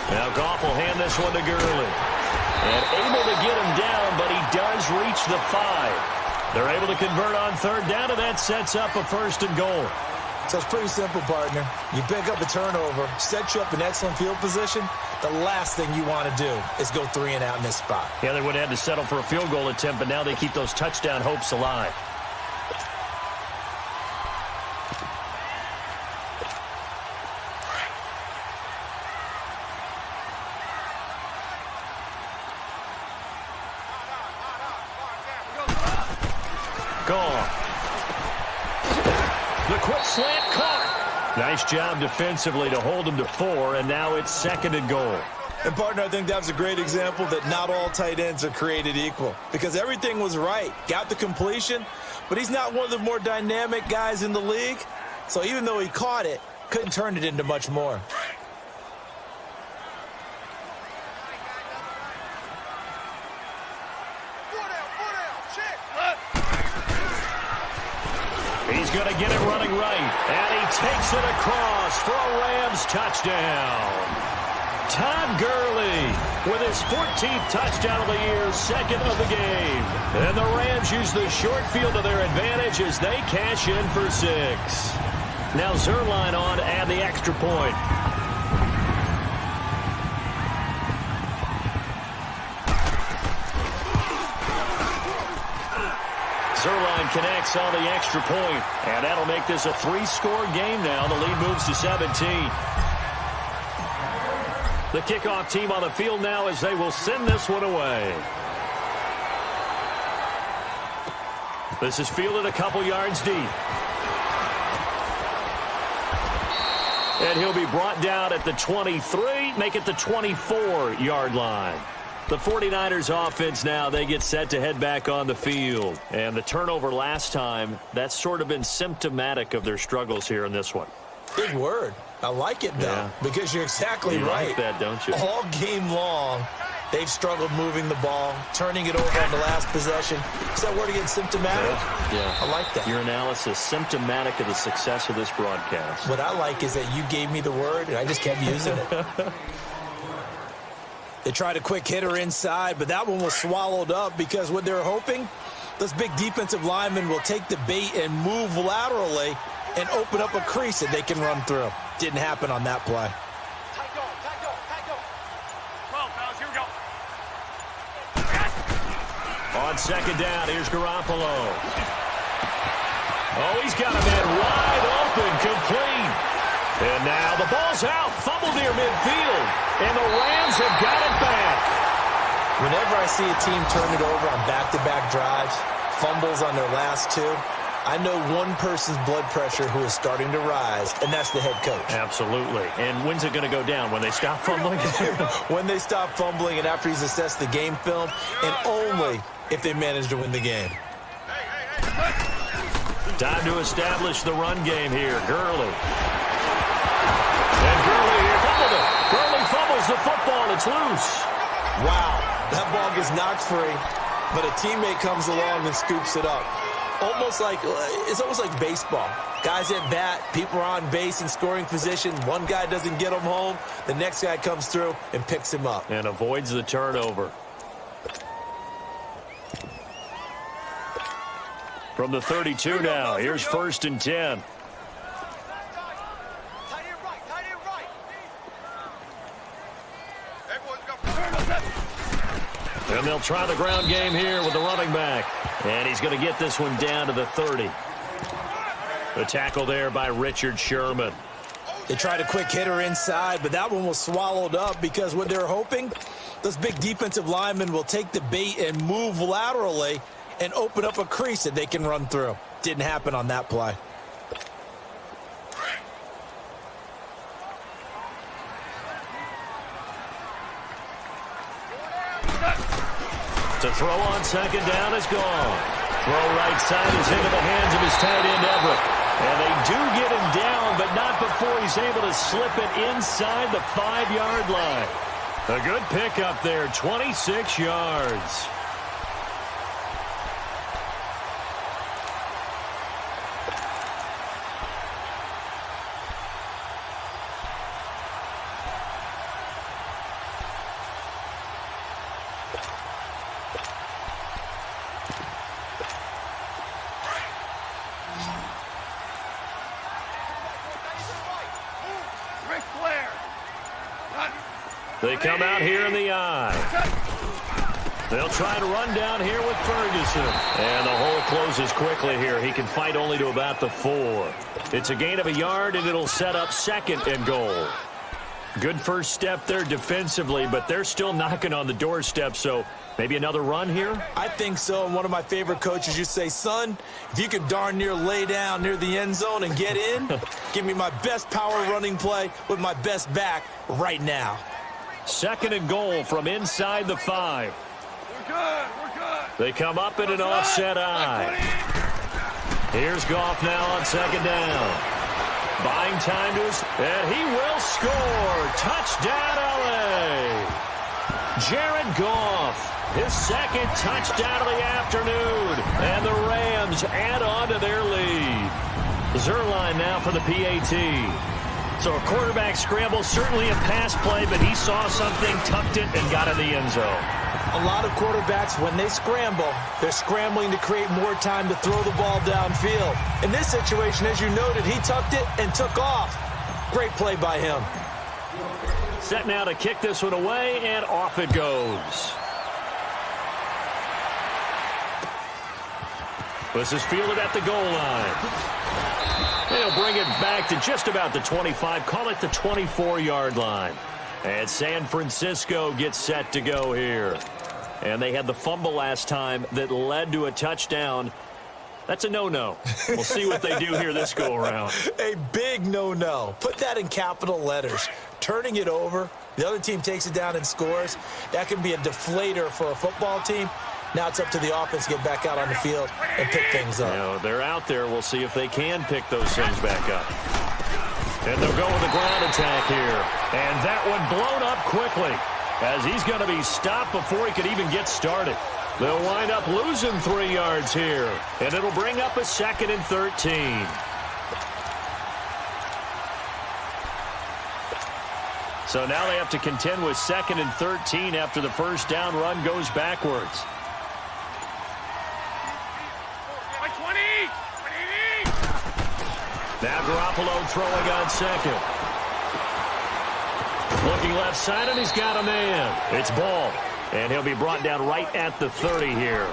Now Goff will hand this one to Gurley. And able to get him down, but he does reach the 5. They're able to convert on 3rd down, and that sets up a 1st and goal. So it's pretty simple, partner. You pick up a turnover, set you up in excellent field position. The last thing you want to do is go 3 and out in this spot. Yeah, they would have had to settle for a field goal attempt, but now they keep those touchdown hopes alive. Gone. The quick slant caught. Nice job defensively to hold him to 4, and now it's 2nd and goal. And, partner, I think that was a great example that not all tight ends are created equal because everything was right. Got the completion, but he's not one of the more dynamic guys in the league. So even though he caught it, couldn't turn it into much more. He's going to get it running right, and he takes it across for a Rams touchdown. Todd Gurley with his 14th touchdown of the year, 2nd of the game. And the Rams use the short field to their advantage as they cash in for 6. Now Zerline on to add the extra point. Zerline connects on the extra point, and that'll make this a 3-score game now. The lead moves to 17. The kickoff team on the field now as they will send this one away. This is fielded a couple yards deep. And he'll be brought down at the 23, make it the 24-yard line. The 49ers offense now, they get set to head back on the field. And the turnover last time, that's sort of been symptomatic of their struggles here in this one. Big word. I like it, though, because you're exactly right. You like that, don't you? All game long, they've struggled moving the ball, turning it over on the last possession. Is that word again, symptomatic? Yeah. I like that. Your analysis, symptomatic of the success of this broadcast. What I like is that you gave me the word, and I just kept using it. They tried a quick hitter inside, but that one was swallowed up because what they're hoping, those big defensive linemen will take the bait and move laterally and open up a crease that they can run through. Didn't happen on that play. Come on, fellas, here we go. On 2nd down, here's Garoppolo. Oh, he's got a man wide open, complete. And now the ball's out, fumbled near midfield, and the Rams have got it back. Whenever I see a team turn it over on back-to-back drives, fumbles on their last 2, I know one person's blood pressure who is starting to rise, and that's the head coach. Absolutely. And when's it going to go down? When they stop fumbling? When they stop fumbling and after he's assessed the game film, and only if they manage to win the game. Time to establish the run game here. Gurley. And Gurley here fumbled it. Gurley fumbles the football. It's loose. Wow. That ball gets knocked free, but a teammate comes along and scoops it up. It's almost like baseball. Guys at bat, people are on base in scoring position. One guy doesn't get him home. The next guy comes through and picks him up. And avoids the turnover. From the 32 now, here's 1st and 10. And they'll try the ground game here with the running back. And he's going to get this one down to the 30. The tackle there by Richard Sherman. They tried a quick hitter inside, but that one was swallowed up because what they're hoping, those big defensive linemen will take the bait and move laterally and open up a crease that they can run through. Didn't happen on that play. To throw on 2nd down is gone. Throw right side is into the hands of his tight end, Everett. And they do get him down, but not before he's able to slip it inside the 5-yard line. A good pickup there, 26 yards. They come out here in the I. They'll try to run down here with Ferguson. And the hole closes quickly here. He can fight only to about the 4. It's a gain of a yard, and it'll set up 2nd and goal. Good first step there defensively, but they're still knocking on the doorstep, so maybe another run here? I think so, and one of my favorite coaches used to say, son, if you can darn near lay down near the end zone and get in, give me my best power running play with my best back right now. 2nd and goal from inside the 5. We're good. They come up in an offset I. Here's Goff now on 2nd down. Buying time to his, and he will score. Touchdown, LA. Jared Goff, his 2nd touchdown of the afternoon. And the Rams add on to their lead. Zerline now for the PAT. So a quarterback scramble, certainly a pass play, but he saw something, tucked it, and got in the end zone. A lot of quarterbacks, when they scramble, they're scrambling to create more time to throw the ball downfield. In this situation, as you noted, he tucked it and took off. Great play by him. Set now to kick this one away, and off it goes. This is fielded at the goal line. They'll bring it back to just about the 25, call it the 24-yard line. And San Francisco gets set to go here. And they had the fumble last time that led to a touchdown. That's a no-no. We'll see what they do here this go-around. A big no-no. Put that in capital letters. Turning it over, the other team takes it down and scores. That can be a deflator for a football team. Now it's up to the offense to get back out on the field and pick things up. You know, they're out there. We'll see if they can pick those things back up. And they'll go with the ground attack here. And that one blown up quickly as he's going to be stopped before he could even get started. They'll wind up losing 3 yards here. And it'll bring up a 2nd and 13. So now they have to contend with 2nd and 13 after the first down run goes backwards. Now Garoppolo throwing on 2nd. Looking left side, and he's got a man. It's Ball. And he'll be brought down right at the 30 here.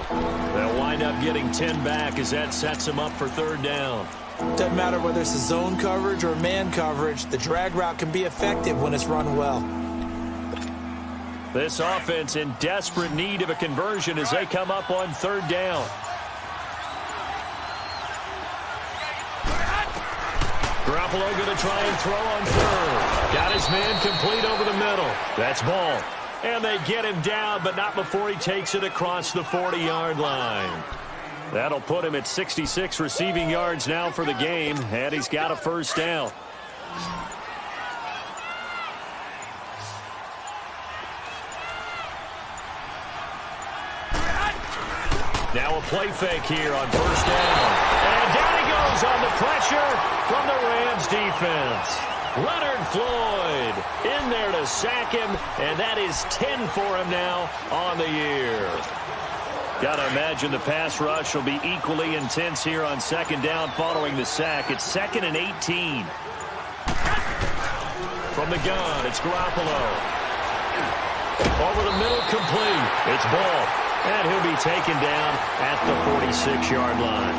They'll wind up getting 10 back as that sets him up for 3rd down. Doesn't matter whether it's a zone coverage or man coverage. The drag route can be effective when it's run well. This offense in desperate need of a conversion as they come up on 3rd down. Garoppolo going to try and throw on 3rd. Got his man complete over the middle. That's Ball. And they get him down, but not before he takes it across the 40-yard line. That'll put him at 66 receiving yards now for the game, and he's got a 1st down. Now a play fake here on 1st down. And down he goes on the pressure from the Rams defense. Leonard Floyd in there to sack him, and that is 10 for him now on the year. Got to imagine the pass rush will be equally intense here on 2nd down following the sack. It's 2nd and 18. From the gun, it's Garoppolo. Over the middle, complete. It's Ball. And he'll be taken down at the 46-yard line.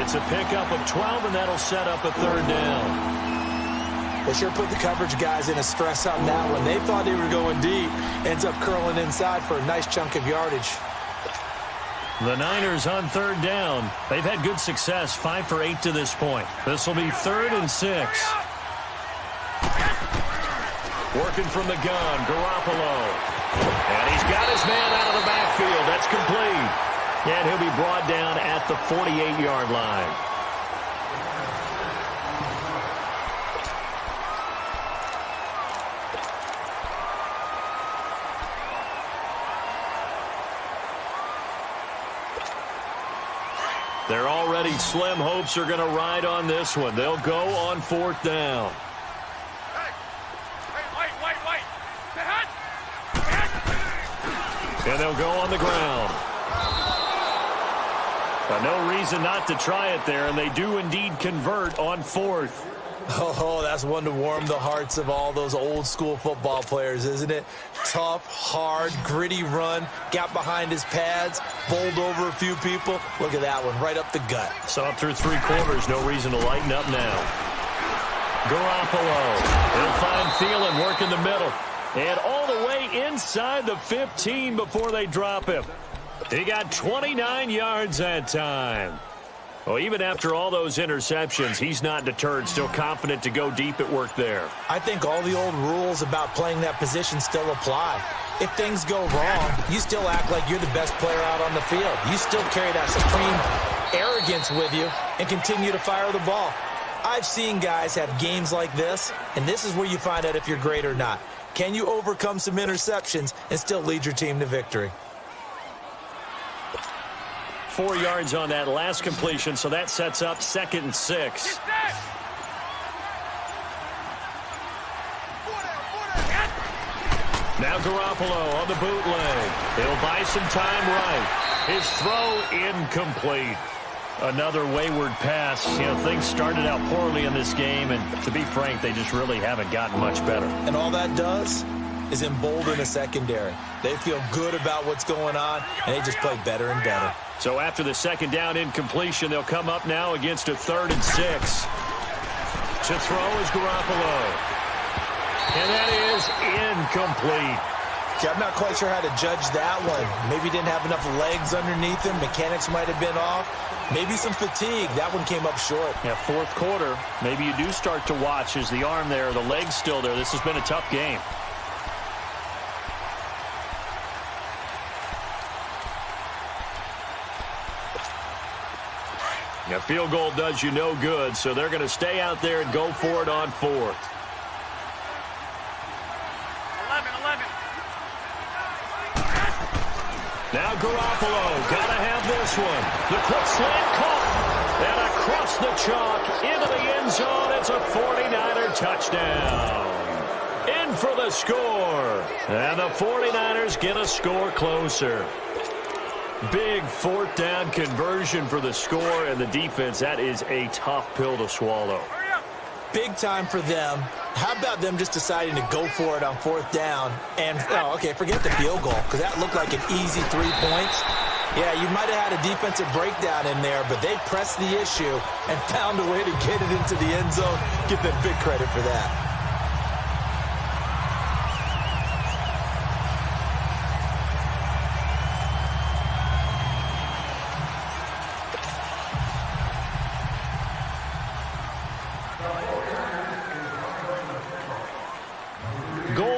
It's a pickup of 12, and that'll set up a 3rd down. They sure put the coverage guys in a stress on that one. They thought they were going deep. Ends up curling inside for a nice chunk of yardage. The Niners on 3rd down. They've had good success, 5 for 8 to this point. This will be 3rd and 6. Working from the gun, Garoppolo. And he's got his man out of the backfield. That's complete. And he'll be brought down at the 48-yard line. Their already slim hopes are going to ride on this one. They'll go on 4th down. And they'll go on the ground. But no reason not to try it there, and they do indeed convert on 4th. Oh, that's one to warm the hearts of all those old school football players, isn't it? Tough, hard, gritty run, got behind his pads, bowled over a few people. Look at that one, right up the gut. So up through 3 quarters, no reason to lighten up now. Garoppolo, he'll find Thielen working the middle. And all the way inside the 15 before they drop him. He got 29 yards that time. Well, even after all those interceptions, he's not deterred, still confident to go deep at work there. I think all the old rules about playing that position still apply. If things go wrong, you still act like you're the best player out on the field. You still carry that supreme arrogance with you and continue to fire the ball. I've seen guys have games like this, and this is where you find out if you're great or not. Can you overcome some interceptions and still lead your team to victory? 4 yards on that last completion, so that sets up 2nd and 6. Now Garoppolo on the bootleg. He'll buy some time right. His throw incomplete. Another wayward pass. You know, things started out poorly in this game, and to be frank, they just really haven't gotten much better. And all that does is embolden the secondary. They feel good about what's going on, and they just play better and better. So after the 2nd down incompletion, they'll come up now against a 3rd and 6. To throw is Garoppolo. And that is incomplete. Okay, I'm not quite sure how to judge that one. Maybe he didn't have enough legs underneath him. Mechanics might have been off. Maybe some fatigue. That one came up short. Yeah, 4th quarter. Maybe you do start to watch as the arm there, the leg's still there. This has been a tough game. A field goal does you no good, so they're going to stay out there and go for it on 4th. 11. Now Garoppolo, got to have this one. The quick slant caught. And across the chalk, into the end zone. It's a 49er touchdown. In for the score. And the 49ers get a score closer. Big 4th down conversion for the score, and the defense, that is a tough pill to swallow. Big time for them. How about them just deciding to go for it on 4th down? And, oh, okay, forget the field goal, because that looked like an easy 3 points. Yeah, you might have had a defensive breakdown in there, but they pressed the issue and found a way to get it into the end zone. Give them big credit for that.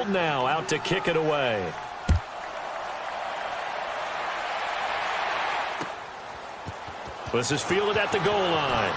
Now out to kick it away. This is fielded at the goal line.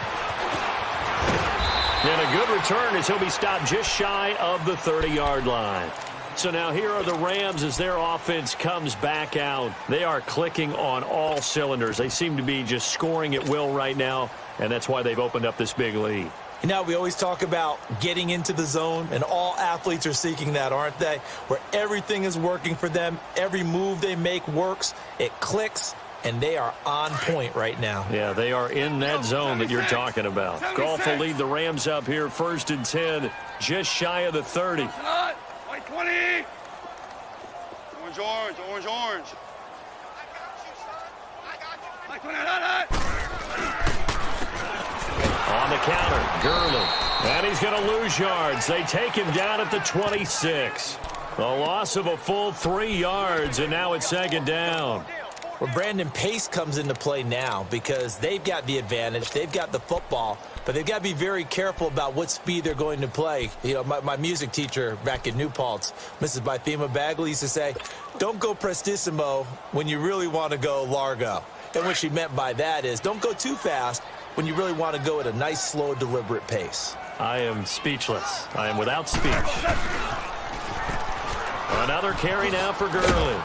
And a good return as he'll be stopped just shy of the 30-yard line. So now here are the Rams as their offense comes back out. They are clicking on all cylinders. They seem to be just scoring at will right now, and that's why they've opened up this big lead. You know, we always talk about getting into the zone, and all athletes are seeking that, aren't they? Where everything is working for them, every move they make works, it clicks, and they are on point right now. Yeah, they are in that zone that you're talking about. Goff will lead the Rams up here, 1st and 10, just shy of the 30. White 20. Orange. I got you, son. I got you. White 20. On the counter, Gurley. And he's going to lose yards. They take him down at the 26. The loss of a full 3 yards, and now it's 2nd down. Well, Brandon, pace comes into play now because they've got the advantage. They've got the football, but they've got to be very careful about what speed they're going to play. You know, my music teacher back in New Paltz, Mrs. Bythema Bagley, used to say, don't go prestissimo when you really want to go largo. And what she meant by that is don't go too fast when you really want to go at a nice, slow, deliberate pace. I am speechless. I am without speech. Another carry now for Gurley.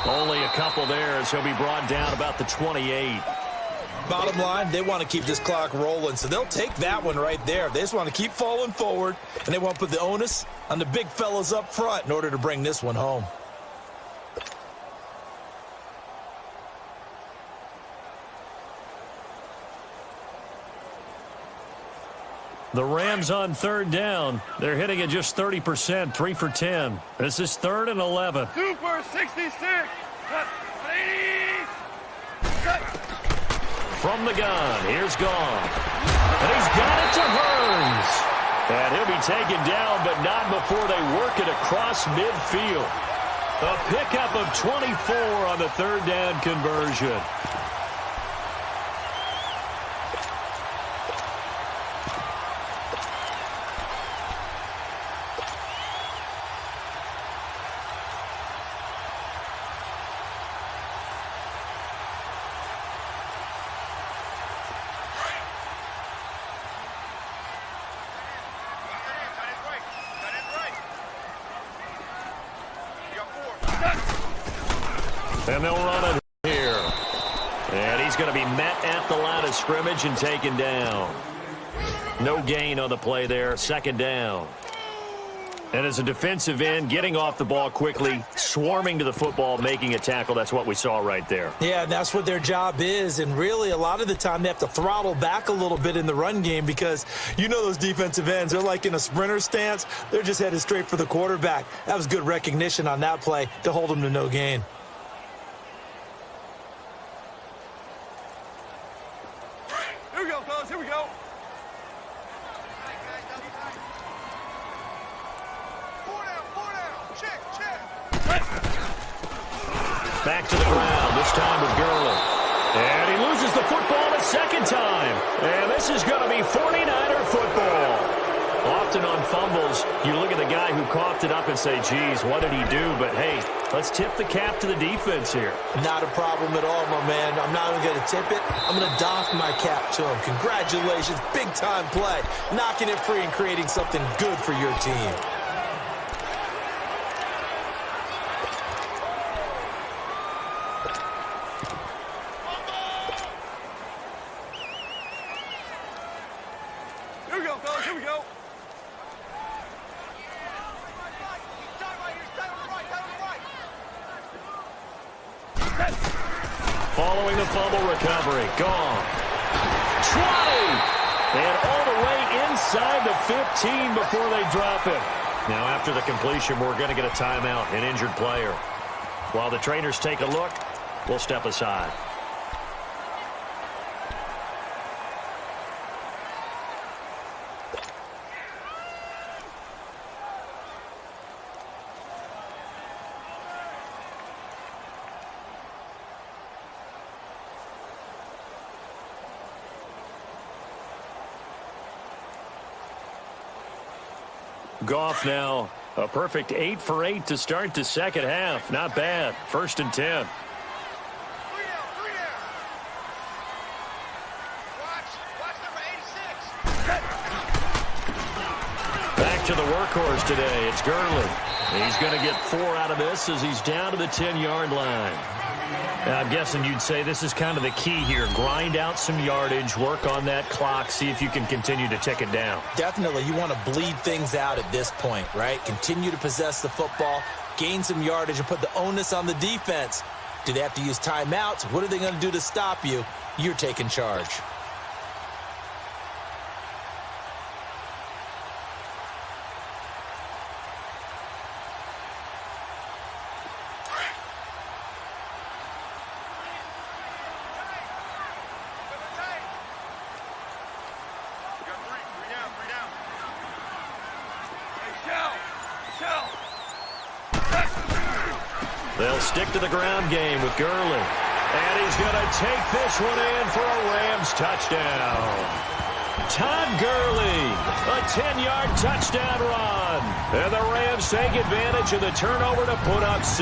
Only a couple there as he'll be brought down about the 28. Bottom line, they want to keep this clock rolling, so they'll take that one right there. They just want to keep falling forward, and they want to put the onus on the big fellas up front in order to bring this one home. The Rams on third down. They're hitting at just 30%, 3 for 10. This is 3rd and 11. Super 66. From the gun, here's Gone. And he's got it to Burns. And he'll be taken down, but not before they work it across midfield. A pickup of 24 on the third down conversion. And they'll run it here. And he's going to be met at the line of scrimmage and taken down. No gain on the play there. 2nd down. And as a defensive end, getting off the ball quickly, swarming to the football, making a tackle. That's what we saw right there. Yeah, and that's what their job is. And really, a lot of the time, they have to throttle back a little bit in the run game because you know those defensive ends, they're like in a sprinter stance. They're just headed straight for the quarterback. That was good recognition on that play to hold them to no gain. Here we go, fellas. Here we go. Four down. Check. Back to the ground, this time with Gurley. And he loses the football a second time. And this is going to be 49er football. Often on fumbles, you look at the guy who coughed it up and say, geez, what did he do? But, hey, let's tip the cap to the defense here. Not a problem at all, my man. I'm not even going to tip it. I'm going to doff my cap to him. Congratulations. Big-time play. Knocking it free and creating something good for your team. Here we go, fellas. Here we go. Following the fumble recovery. Gone. 20! And all the way inside the 15 before they drop it. Now, after the completion, we're going to get a timeout, an injured player. While the trainers take a look, we'll step aside. Goff now a perfect 8 for 8 to start the second half. Not bad. 1st and 10. 3 down. Watch number 86. Back to the workhorse today. It's Gurley. He's going to get 4 out of this as he's down to the 10-yard line. Now, I'm guessing you'd say this is kind of the key here. Grind out some yardage, work on that clock, see if you can continue to tick it down. Definitely. You want to bleed things out at this point, right? Continue to possess the football, gain some yardage, and put the onus on the defense. Do they have to use timeouts? What are they going to do to stop you? You're taking charge. They'll stick to the ground game with Gurley. And he's going to take this one in for a Rams touchdown. Todd Gurley, a 10-yard touchdown run. And the Rams take advantage of the turnover to put up 6.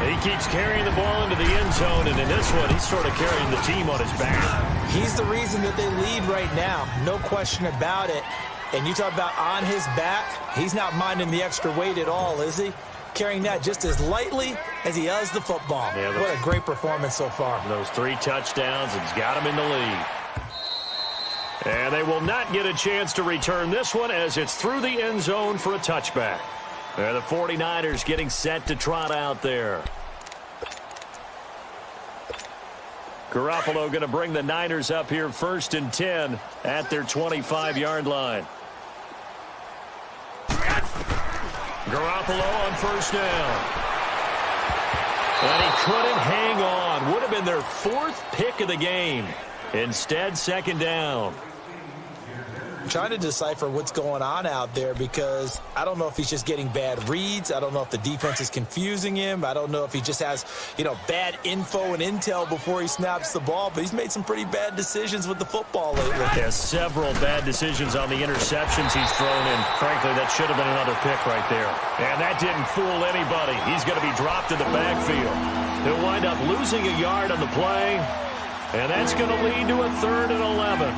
He keeps carrying the ball into the end zone, and in this one, he's sort of carrying the team on his back. He's the reason that they lead right now. No question about it. And you talk about on his back, he's not minding the extra weight at all, is he? Carrying that just as lightly as he does the football. Yeah, what a great performance so far. Those 3 touchdowns, and he's got him in the lead. And they will not get a chance to return this one as it's through the end zone for a touchback. The 49ers getting set to trot out there. Garoppolo going to bring the Niners up here 1st and 10 at their 25-yard line. Garoppolo on 1st down. And he couldn't hang on. Would have been their 4th pick of the game. Instead, 2nd down. Trying to decipher what's going on out there because I don't know if he's just getting bad reads. I don't know if the defense is confusing him. I don't know if he just has, bad info and intel before he snaps the ball. But he's made some pretty bad decisions with the football lately. Yeah, several bad decisions on the interceptions he's thrown in. Frankly, that should have been another pick right there. And that didn't fool anybody. He's going to be dropped in the backfield. He'll wind up losing a yard on the play. And that's going to lead to a 3rd and 11.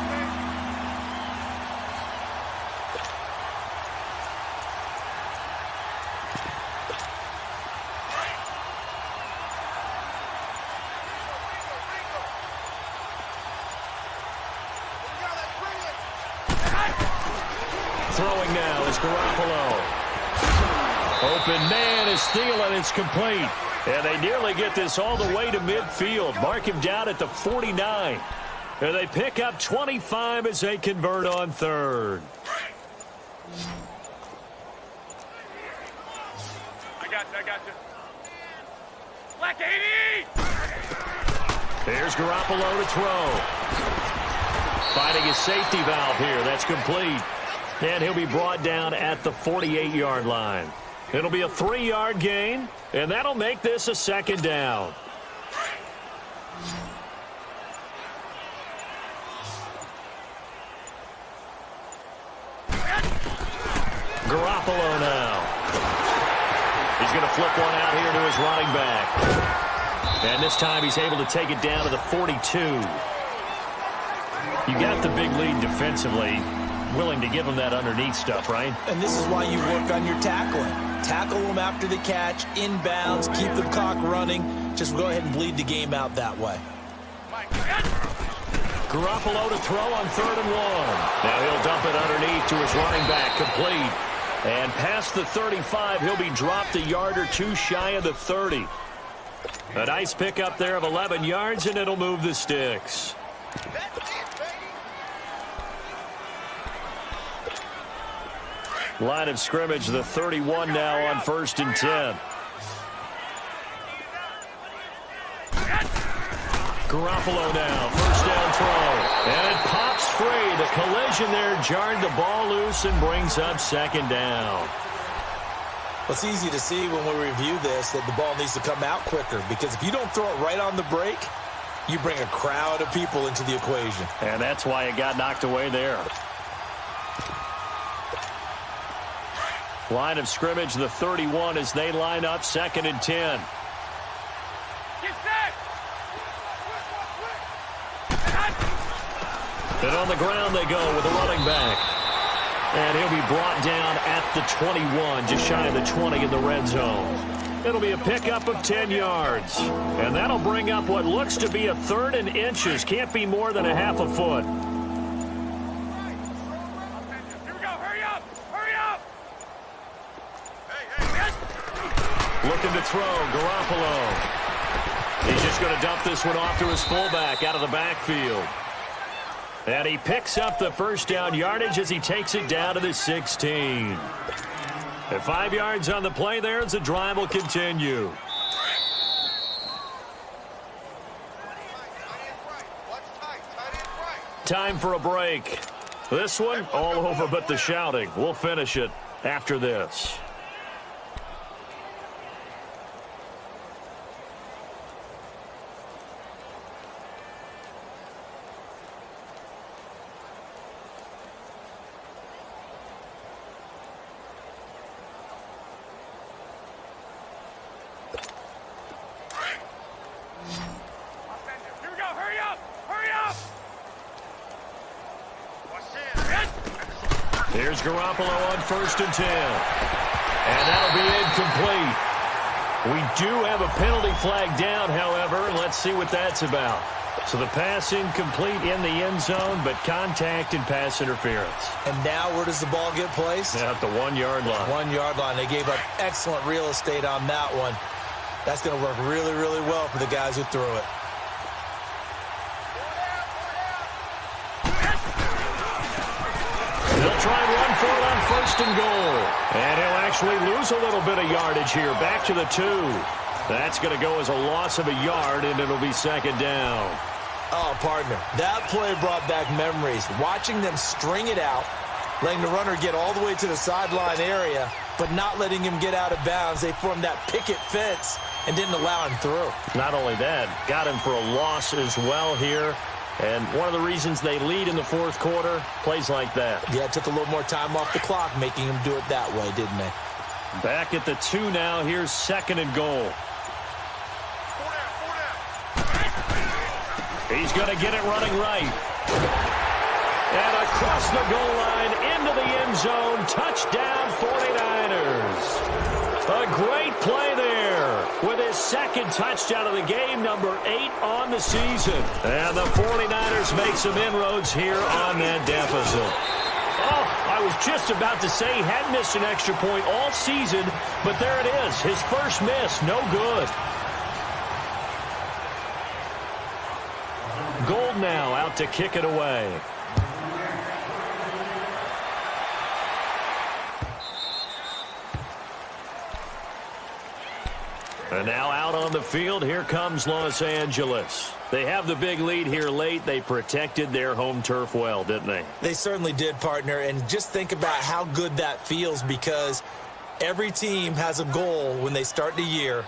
Throwing now is Garoppolo. Open man is Thielen. It's complete. And they nearly get this all the way to midfield. Mark him down at the 49. And they pick up 25 as they convert on 3rd. I got you. Black 80! There's Garoppolo to throw. Finding his safety valve here. That's complete. And he'll be brought down at the 48-yard line. It'll be a 3-yard gain, and that'll make this a 2nd down. Garoppolo now. He's going to flip one out here to his running back. And this time he's able to take it down to the 42. You got the big lead defensively. Willing to give him that underneath stuff, right? And this is why you work on your tackling. Tackle them after the catch, inbounds, keep the clock running. Just go ahead and bleed the game out that way. Garoppolo to throw on 3rd and 1. Now he'll dump it underneath to his running back, complete. And past the 35, he'll be dropped a yard or 2 shy of the 30. A nice pickup there of 11 yards, and it'll move the sticks. Line of scrimmage, the 31 now on 1st and 10. Garoppolo now, 1st down throw. And it pops free. The collision there jarred the ball loose and brings up 2nd down. Well, it's easy to see when we review this that the ball needs to come out quicker because if you don't throw it right on the break, you bring a crowd of people into the equation. And that's why it got knocked away there. Line of scrimmage, the 31 as they line up 2nd and 10. Get set! And on the ground they go with the running back. And he'll be brought down at the 21, just shy of the 20 in the red zone. It'll be a pickup of 10 yards. And that'll bring up what looks to be a 3rd and inches. Can't be more than a half a foot. Looking to throw, Garoppolo. He's just going to dump this one off to his fullback out of the backfield. And he picks up the 1st down yardage as he takes it down to the 16. And 5 yards on the play there as the drive will continue. Time for a break. This one all over but the shouting. We'll finish it after this. Here's Garoppolo on 1st and 10. And that'll be incomplete. We do have a penalty flag down, however. Let's see what that's about. So the pass incomplete in the end zone, but contact and pass interference. And now where does the ball get placed? At the 1-yard line. 1-yard line. They gave up excellent real estate on that one. That's going to work really, really well for the guys who threw it. They'll try and run for it on 1st and goal. And he'll actually lose a little bit of yardage here. Back to the 2. That's going to go as a loss of a yard, and it'll be 2nd down. Oh, partner, that play brought back memories. Watching them string it out, letting the runner get all the way to the sideline area, but not letting him get out of bounds. They formed that picket fence and didn't allow him through. Not only that, got him for a loss as well here. And one of the reasons they lead in the 4th quarter, plays like that. Yeah, it took a little more time off the clock, making him do it that way, didn't they? Back at the 2 now. Here's 2nd and goal. He's going to get it running right. And across the goal line, into the end zone, touchdown 49ers. A great play there with his 2nd touchdown of the game, number 8 on the season. And the 49ers make some inroads here on that deficit. Oh, I was just about to say he hadn't missed an extra point all season, but there it is, his first miss, no good. Gold now out to kick it away. And now out on the field, here comes Los Angeles. They have the big lead here late. They protected their home turf well, didn't they? They certainly did, partner. And just think about how good that feels, because every team has a goal when they start the year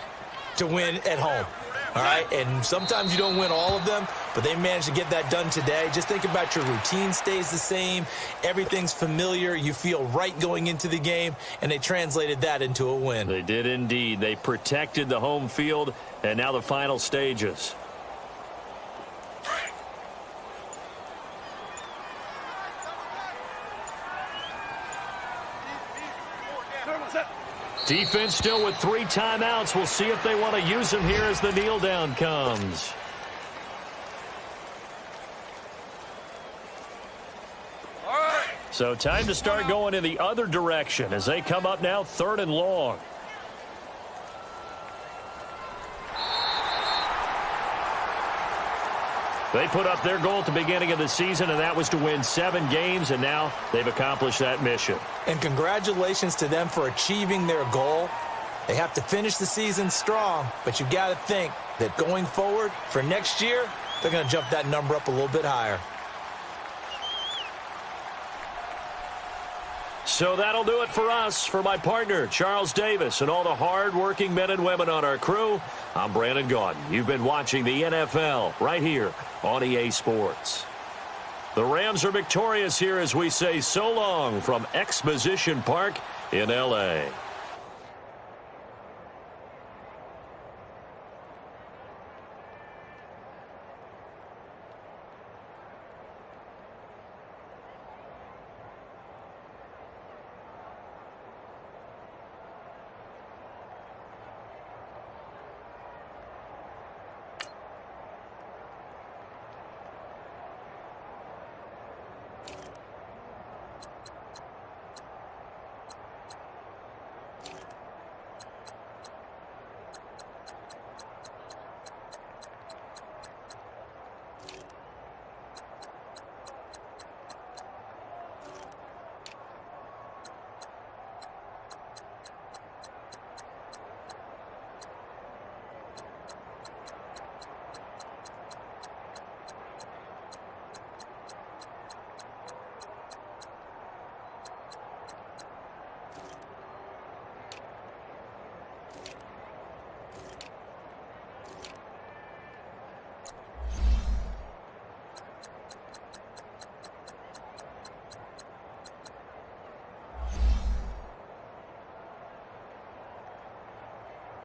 to win at home. All right, and sometimes you don't win all of them, but they managed to get that done today. Just think about your routine stays the same. Everything's familiar. You feel right going into the game, and they translated that into a win. They did indeed. They protected the home field, and now the final stages. Defense still with 3 timeouts. We'll see if they want to use them here as the kneel down comes. All right. So time to start going in the other direction as they come up now 3rd and long. They put up their goal at the beginning of the season, and that was to win 7 games, and now they've accomplished that mission. And congratulations to them for achieving their goal. They have to finish the season strong, but you've got to think that going forward for next year, they're going to jump that number up a little bit higher. So that'll do it for us. For my partner, Charles Davis, and all the hard-working men and women on our crew, I'm Brandon Gaudin. You've been watching the NFL right here on EA Sports. The Rams are victorious here as we say so long from Exposition Park in L.A.